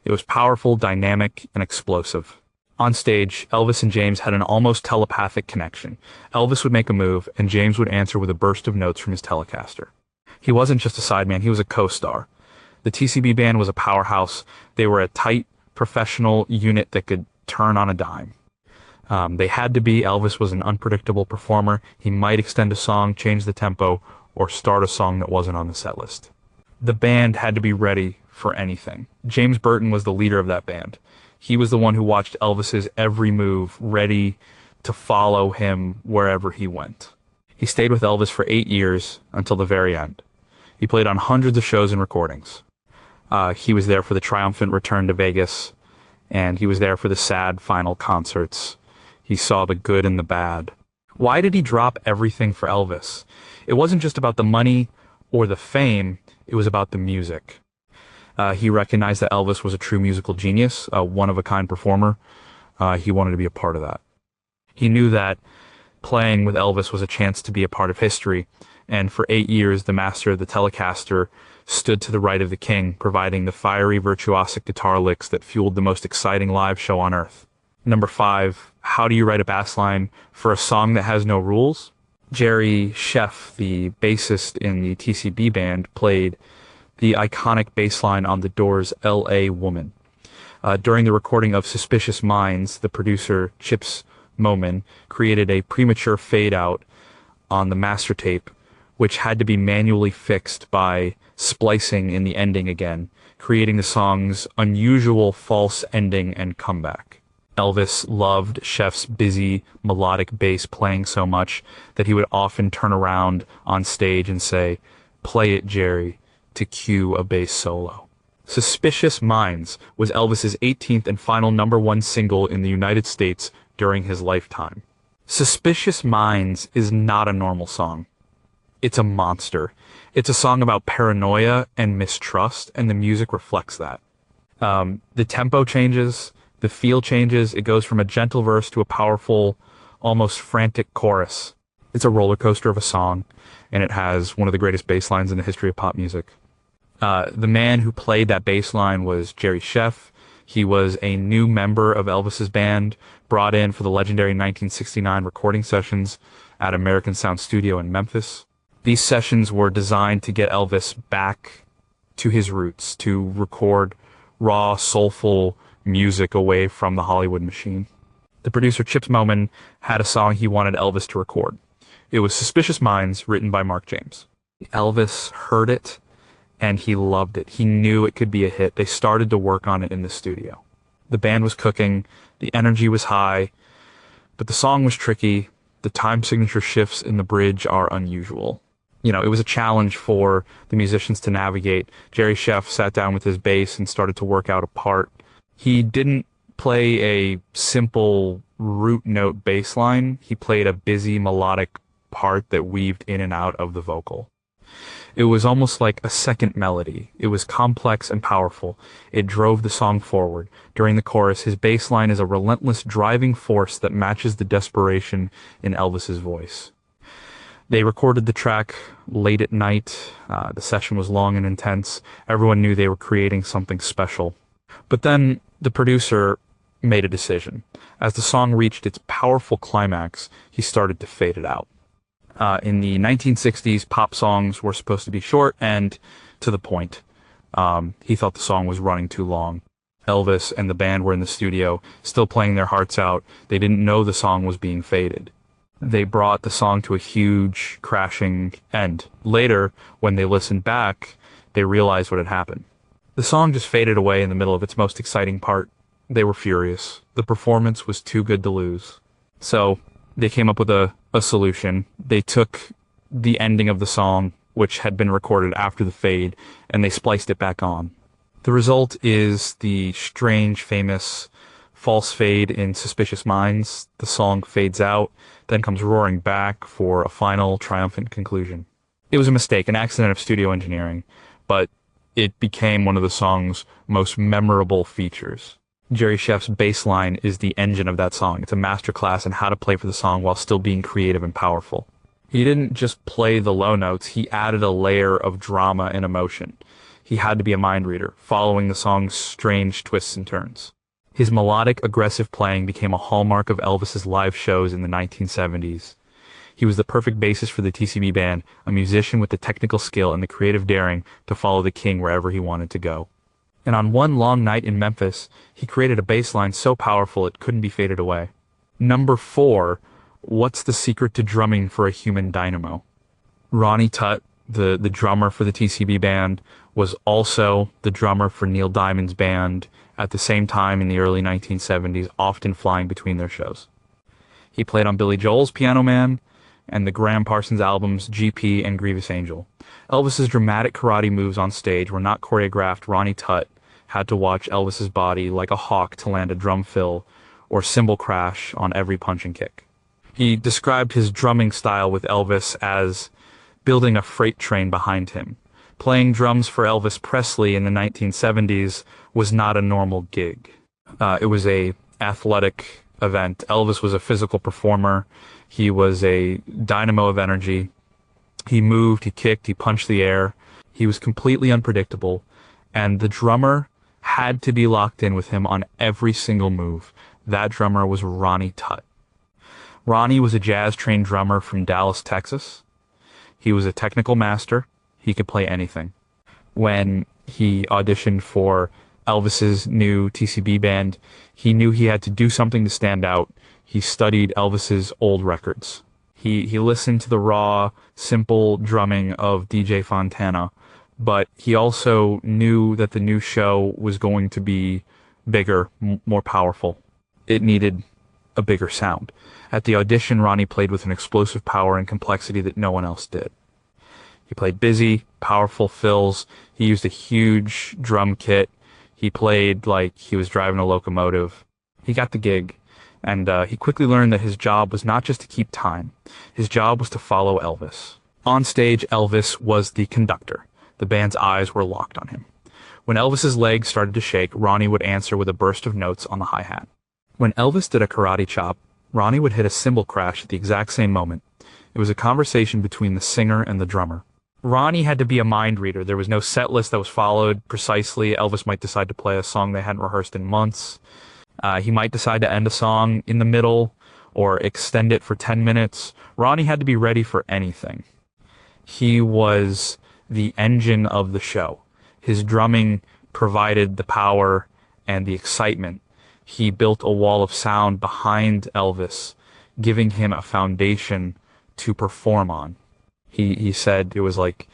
It was powerful, dynamic, and explosive. On stage, Elvis and James had an almost telepathic connection. Elvis would make a move, and James would answer with a burst of notes from his Telecaster. He wasn't just a sideman, he was a co-star. The TCB band was a powerhouse. They were a tight, professional unit that could turn on a dime. They had to be. Elvis was an unpredictable performer. He might extend a song, change the tempo, or start a song that wasn't on the set list. The band had to be ready for anything. James Burton was the leader of that band. He was the one who watched Elvis's every move, ready to follow him wherever he went. He stayed with Elvis for 8 years until the very end. He played on hundreds of shows and recordings. He was there for the triumphant return to Vegas, and he was there for the sad final concerts. He saw the good and the bad. Why did he drop everything for Elvis? It wasn't just about the money or the fame, it was about the music. He recognized that Elvis was a true musical genius, a one-of-a-kind performer. He wanted to be a part of that. He knew that playing with Elvis was a chance to be a part of history, and for 8 years, the master of the Telecaster stood to the right of the king, providing the fiery, virtuosic guitar licks that fueled the most exciting live show on earth. Number 5, how do you write a bass line for a song that has no rules? Jerry Sheff, the bassist in the TCB band, played the iconic bass line on The Doors' L.A. Woman. During the recording of Suspicious Minds, the producer, Chips Moman, created a premature fade-out on the master tape, which had to be manually fixed by splicing in the ending again, creating the song's unusual false ending and comeback. Elvis loved Chef's busy, melodic bass playing so much that he would often turn around on stage and say, "Play it, Jerry," to cue a bass solo. Suspicious Minds was Elvis's 18th and final #1 single in the United States during his lifetime. Suspicious Minds is not a normal song. It's a monster. It's a song about paranoia and mistrust, and the music reflects that. The tempo changes, the feel changes. It goes from a gentle verse to a powerful, almost frantic chorus. It's a roller coaster of a song, and it has one of the greatest bass lines in the history of pop music. The man who played that bass line was Jerry Scheff. He was a new member of Elvis's band, brought in for the legendary 1969 recording sessions at American Sound Studio in Memphis. These sessions were designed to get Elvis back to his roots, to record raw, soulful music away from the Hollywood machine. The producer Chips Moman had a song he wanted Elvis to record. It was Suspicious Minds, written by Mark James. Elvis heard it, and he loved it. He knew it could be a hit. They started to work on it in the studio. The band was cooking, the energy was high, but the song was tricky. The time signature shifts in the bridge are unusual. It was a challenge for the musicians to navigate. Jerry Scheff sat down with his bass and started to work out a part. He didn't play a simple root note bass line. He played a busy melodic part that weaved in and out of the vocal. It was almost like a second melody. It was complex and powerful. It drove the song forward. During the chorus, his bass line is a relentless driving force that matches the desperation in Elvis's voice. They recorded the track late at night. The session was long and intense. Everyone knew they were creating something special. But then the producer made a decision. As the song reached its powerful climax, he started to fade it out. In the 1960s, pop songs were supposed to be short and to the point. He thought the song was running too long. Elvis and the band were in the studio, still playing their hearts out. They didn't know the song was being faded. They brought the song to a huge, crashing end. Later, when they listened back, they realized what had happened. The song just faded away in the middle of its most exciting part. They were furious. The performance was too good to lose. So they came up with a solution. They took the ending of the song, which had been recorded after the fade, and they spliced it back on. The result is the strange, famous false fade in Suspicious Minds. The song fades out, then comes roaring back for a final, triumphant conclusion. It was a mistake, an accident of studio engineering, but it became one of the song's most memorable features. Jerry Scheff's bass line is the engine of that song. It's a masterclass in how to play for the song while still being creative and powerful. He didn't just play the low notes, he added a layer of drama and emotion. He had to be a mind reader, following the song's strange twists and turns. His melodic, aggressive playing became a hallmark of Elvis's live shows in the 1970s. He was the perfect bassist for the TCB band, a musician with the technical skill and the creative daring to follow the king wherever he wanted to go. And on one long night in Memphis, he created a bass line so powerful it couldn't be faded away. Number 4, what's the secret to drumming for a human dynamo? Ronnie Tutt, the drummer for the TCB band, was also the drummer for Neil Diamond's band at the same time in the early 1970s, often flying between their shows. He played on Billy Joel's Piano Man and the Graham Parsons albums GP and Grievous Angel. Elvis's dramatic karate moves on stage were not choreographed. Ronnie Tutt had to watch Elvis's body like a hawk to land a drum fill or cymbal crash on every punch and kick. He described his drumming style with Elvis as building a freight train behind him. Playing drums for Elvis Presley in the 1970s was not a normal gig. It was a athletic event. Elvis was a physical performer. He was a dynamo of energy. He moved, he kicked, he punched the air. He was completely unpredictable, and the drummer had to be locked in with him on every single move. That drummer was Ronnie Tutt. Ronnie was a jazz-trained drummer from Dallas, Texas. He was a technical master. He could play anything. When he auditioned for Elvis's new TCB band, he knew he had to do something to stand out. He studied Elvis's old records. He listened to the raw, simple drumming of DJ Fontana, but he also knew that the new show was going to be bigger, more powerful. It needed a bigger sound. At the audition, Ronnie played with an explosive power and complexity that no one else did. He played busy, powerful fills. He used a huge drum kit. He played like he was driving a locomotive. He got the gig, and he quickly learned that his job was not just to keep time. His job was to follow Elvis. On stage, Elvis was the conductor. The band's eyes were locked on him. When Elvis's legs started to shake, Ronnie would answer with a burst of notes on the hi-hat. When Elvis did a karate chop, Ronnie would hit a cymbal crash at the exact same moment. It was a conversation between the singer and the drummer. Ronnie had to be a mind reader. There was no set list that was followed precisely. Elvis might decide to play a song they hadn't rehearsed in months. He might decide to end a song in the middle or extend it for 10 minutes. Ronnie had to be ready for anything. He was the engine of the show. His drumming provided the power and the excitement. He built a wall of sound behind Elvis, giving him a foundation to perform on. He said it was like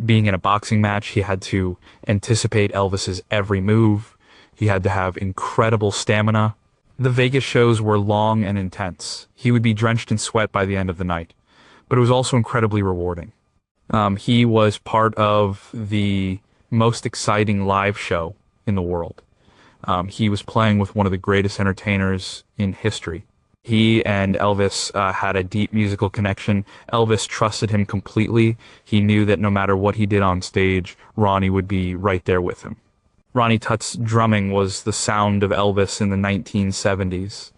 being in a boxing match. He had to anticipate Elvis's every move. He had to have incredible stamina. The Vegas shows were long and intense. He would be drenched in sweat by the end of the night, but it was also incredibly rewarding. He was part of the most exciting live show in the world. He was playing with one of the greatest entertainers in history. He and Elvis had a deep musical connection. Elvis trusted him completely. He knew that no matter what he did on stage, Ronnie would be right there with him. Ronnie Tutt's drumming was the sound of Elvis in the 1970s.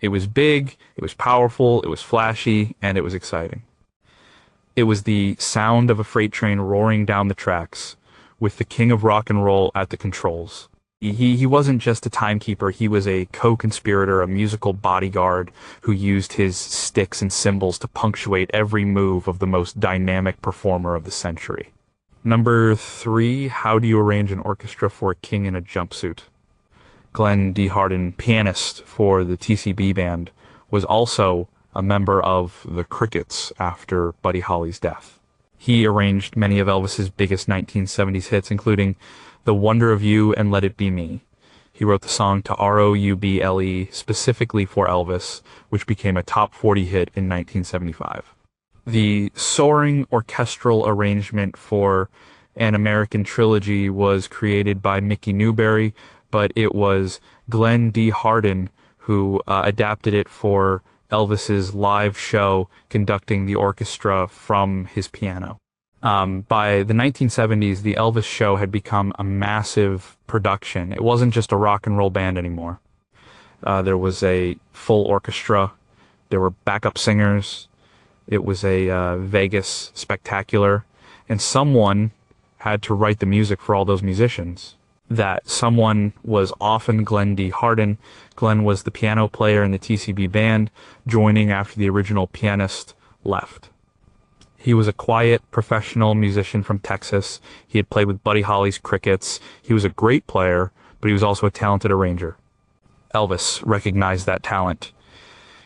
It was big, it was powerful, it was flashy, and it was exciting. It was the sound of a freight train roaring down the tracks, with the king of rock and roll at the controls. He wasn't just a timekeeper, he was a co-conspirator, a musical bodyguard who used his sticks and cymbals to punctuate every move of the most dynamic performer of the century. Number 3, how do you arrange an orchestra for a king in a jumpsuit? Glenn D. Hardin, pianist for the TCB band, was also a member of the Crickets after Buddy Holly's death. He arranged many of Elvis's biggest 1970s hits, including The Wonder of You and Let It Be Me. He wrote the song To Rouble specifically for Elvis, which became a top 40 hit in 1975. The soaring orchestral arrangement for An American Trilogy was created by Mickey Newbury, but it was Glenn D. Hardin who adapted it for Elvis's live show, conducting the orchestra from his piano. By the 1970s, the Elvis show had become a massive production. It wasn't just a rock and roll band anymore. There was a full orchestra. There were backup singers. It was a Vegas spectacular. And someone had to write the music for all those musicians. That someone was often Glenn D. Hardin. Glenn was the piano player in the TCB band, joining after the original pianist left. He was a quiet, professional musician from Texas. He had played with Buddy Holly's Crickets. He was a great player, but he was also a talented arranger. Elvis recognized that talent.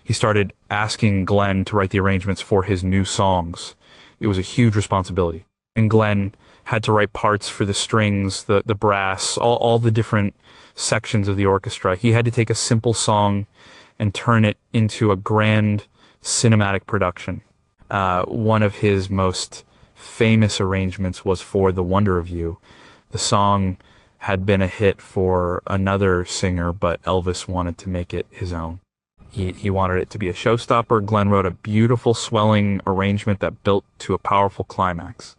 He started asking Glenn to write the arrangements for his new songs. It was a huge responsibility. And Glenn had to write parts for the strings, the brass, all the different sections of the orchestra. He had to take a simple song and turn it into a grand cinematic production. One of his most famous arrangements was for The Wonder of You. The song had been a hit for another singer, but Elvis wanted to make it his own. He wanted it to be a showstopper. Glenn wrote a beautiful, swelling arrangement that built to a powerful climax.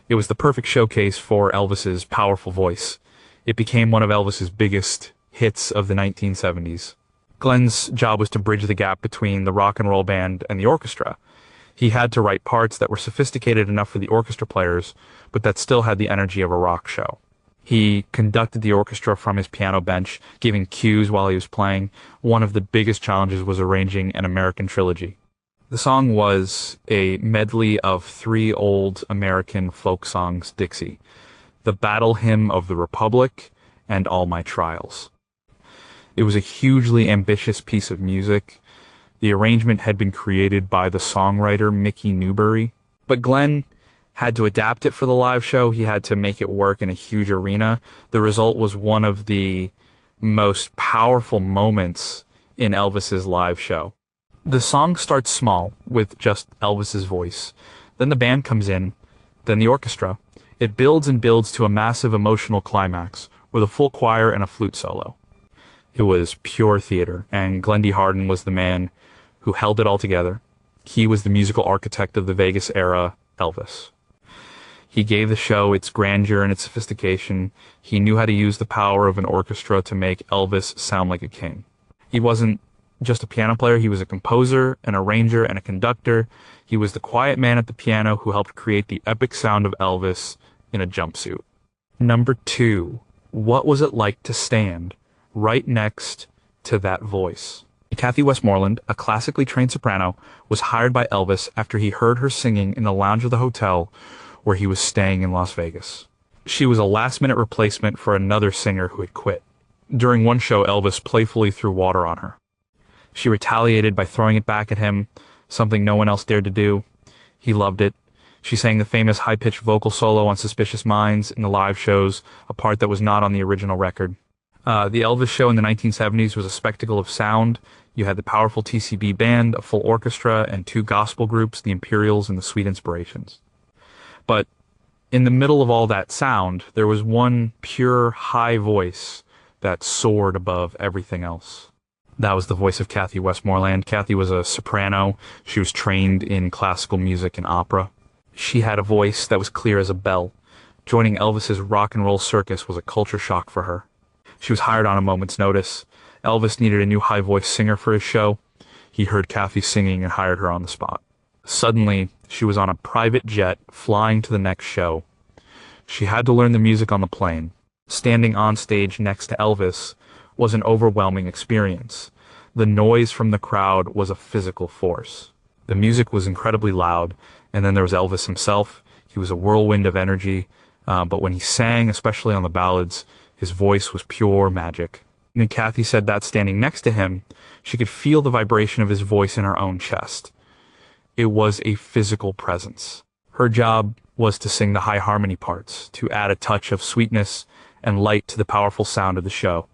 It was the perfect showcase for Elvis's powerful voice. It became one of Elvis's biggest hits of the 1970s. Glenn's job was to bridge the gap between the rock and roll band and the orchestra. He had to write parts that were sophisticated enough for the orchestra players, but that still had the energy of a rock show. He conducted the orchestra from his piano bench, giving cues while he was playing. One of the biggest challenges was arranging An American Trilogy. The song was a medley of three old American folk songs, Dixie, The Battle Hymn of the Republic, and All My Trials. It was a hugely ambitious piece of music. The arrangement had been created by the songwriter Mickey Newbury, but Glenn had to adapt it for the live show. He had to make it work in a huge arena. The result was one of the most powerful moments in Elvis's live show. The song starts small with just Elvis's voice. Then the band comes in, then the orchestra. It builds and builds to a massive emotional climax with a full choir and a flute solo. It was pure theater, and Glenn D. Hardin was the man who held it all together. He was the musical architect of the Vegas era Elvis. He gave the show its grandeur and its sophistication. He knew how to use the power of an orchestra to make Elvis sound like a king. He wasn't just a piano player, he was a composer, an arranger, and a conductor. He was the quiet man at the piano who helped create the epic sound of Elvis in a jumpsuit. Number 2, what was it like to stand right next to that voice? Kathy Westmoreland, a classically trained soprano, was hired by Elvis after he heard her singing in the lounge of the hotel where he was staying in Las Vegas. She was a last-minute replacement for another singer who had quit. During one show, Elvis playfully threw water on her. She retaliated by throwing it back at him, something no one else dared to do. He loved it. She sang the famous high-pitched vocal solo on Suspicious Minds in the live shows, a part that was not on the original record. The Elvis show in the 1970s was a spectacle of sound. You had the powerful TCB band, a full orchestra, and 2 gospel groups, the Imperials and the Sweet Inspirations. But in the middle of all that sound, there was one pure high voice that soared above everything else. That was the voice of Kathy Westmoreland. Kathy was a soprano. She was trained in classical music and opera. She had a voice that was clear as a bell. Joining Elvis's rock and roll circus was a culture shock for her. She was hired on a moment's notice. Elvis needed a new high voice singer for his show. He heard Kathy singing and hired her on the spot. Suddenly, she was on a private jet flying to the next show. She had to learn the music on the plane. Standing on stage next to Elvis was an overwhelming experience. The noise from the crowd was a physical force. The music was incredibly loud, and then there was Elvis himself. He was a whirlwind of energy, but when he sang, especially on the ballads, his voice was pure magic. And Kathy said that standing next to him, she could feel the vibration of his voice in her own chest. It was a physical presence. Her job was to sing the high harmony parts, to add a touch of sweetness and light to the powerful sound of the show.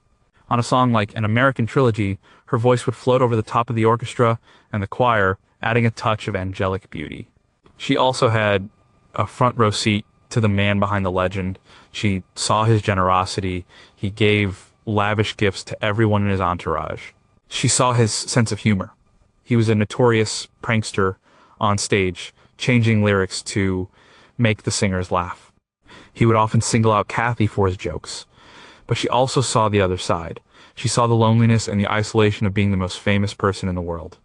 On a song like An American Trilogy, her voice would float over the top of the orchestra and the choir, adding a touch of angelic beauty. She also had a front row seat to the man behind the legend. She saw his generosity. He gave lavish gifts to everyone in his entourage. She saw his sense of humor. He was a notorious prankster on stage, changing lyrics to make the singers laugh. He would often single out Kathy for his jokes. But she also saw the other side. She saw the loneliness and the isolation of being the most famous person in the world.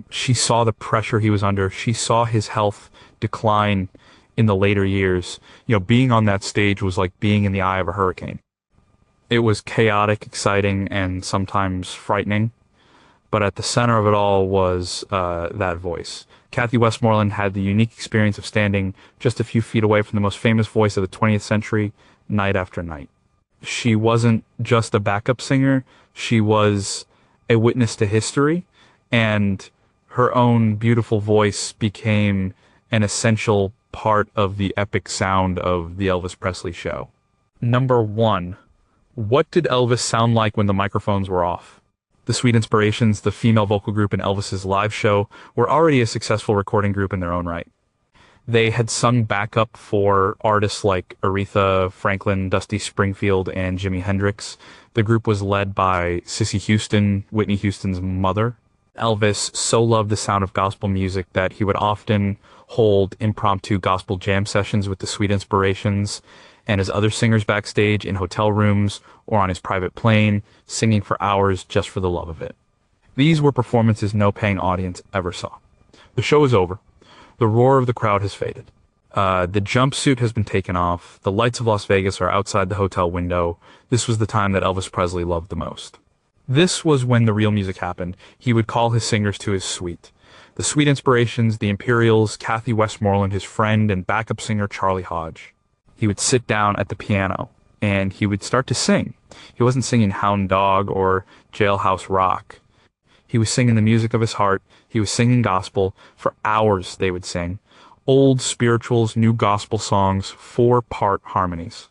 She saw the pressure he was under. She saw his health decline in the later years. Being on that stage was like being in the eye of a hurricane. It was chaotic, exciting, and sometimes frightening. But at the center of it all was that voice. Kathy Westmoreland had the unique experience of standing just a few feet away from the most famous voice of the 20th century, night after night. She wasn't just a backup singer, she was a witness to history, and her own beautiful voice became an essential part of the epic sound of the Elvis Presley show. Number 1. What did Elvis sound like when the microphones were off? The Sweet Inspirations, the female vocal group in Elvis's live show, were already a successful recording group in their own right. They had sung backup for artists like Aretha Franklin, Dusty Springfield, and Jimi Hendrix. The group was led by Cissy Houston, Whitney Houston's mother. Elvis so loved the sound of gospel music that he would often hold impromptu gospel jam sessions with the Sweet Inspirations and his other singers backstage in hotel rooms or on his private plane, singing for hours just for the love of it. These were performances no paying audience ever saw. The show is over. The roar of the crowd has faded. The jumpsuit has been taken off. The lights of Las Vegas are outside the hotel window. This was the time that Elvis Presley loved the most. This was when the real music happened. He would call his singers to his suite. The Sweet Inspirations, the Imperials, Kathy Westmoreland, his friend and backup singer Charlie Hodge. He would sit down at the piano and he would start to sing. He wasn't singing Hound Dog or Jailhouse Rock. He was singing the music of his heart. He was singing gospel. For hours they would sing. Old spirituals, new gospel songs, 4-part harmonies.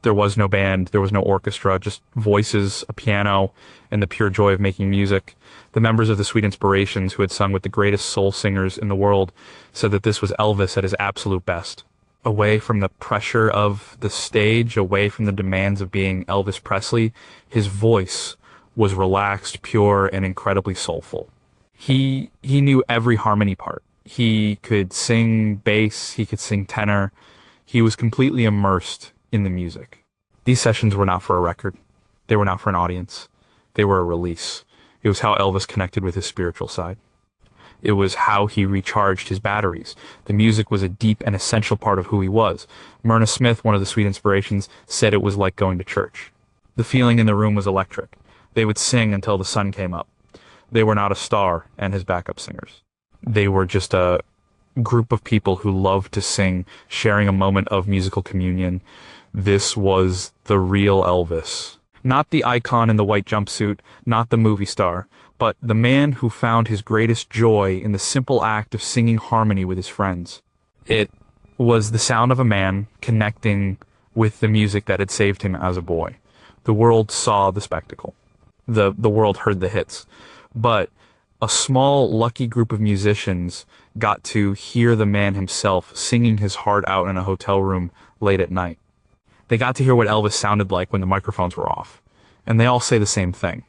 There was no band, there was no orchestra, just voices, a piano, and the pure joy of making music. The members of the Sweet Inspirations, who had sung with the greatest soul singers in the world, said that this was Elvis at his absolute best. Away from the pressure of the stage, away from the demands of being Elvis Presley, his voice was relaxed, pure, and incredibly soulful. He knew every harmony part. He could sing bass, he could sing tenor. He was completely immersed in the music. These sessions were not for a record. They were not for an audience. They were a release. It was how Elvis connected with his spiritual side. It was how he recharged his batteries. The music was a deep and essential part of who he was. Myrna Smith, one of the Sweet Inspirations, said it was like going to church. The feeling in the room was electric. They would sing until the sun came up. They were not a star and his backup singers. They were just a group of people who loved to sing, sharing a moment of musical communion. This was the real Elvis. Not the icon in the white jumpsuit, not the movie star, but the man who found his greatest joy in the simple act of singing harmony with his friends. It was the sound of a man connecting with the music that had saved him as a boy. The world saw the spectacle. The world heard the hits. But a small, lucky group of musicians got to hear the man himself singing his heart out in a hotel room late at night. They got to hear what Elvis sounded like when the microphones were off. And they all say the same thing.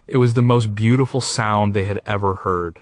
It was the most beautiful sound they had ever heard.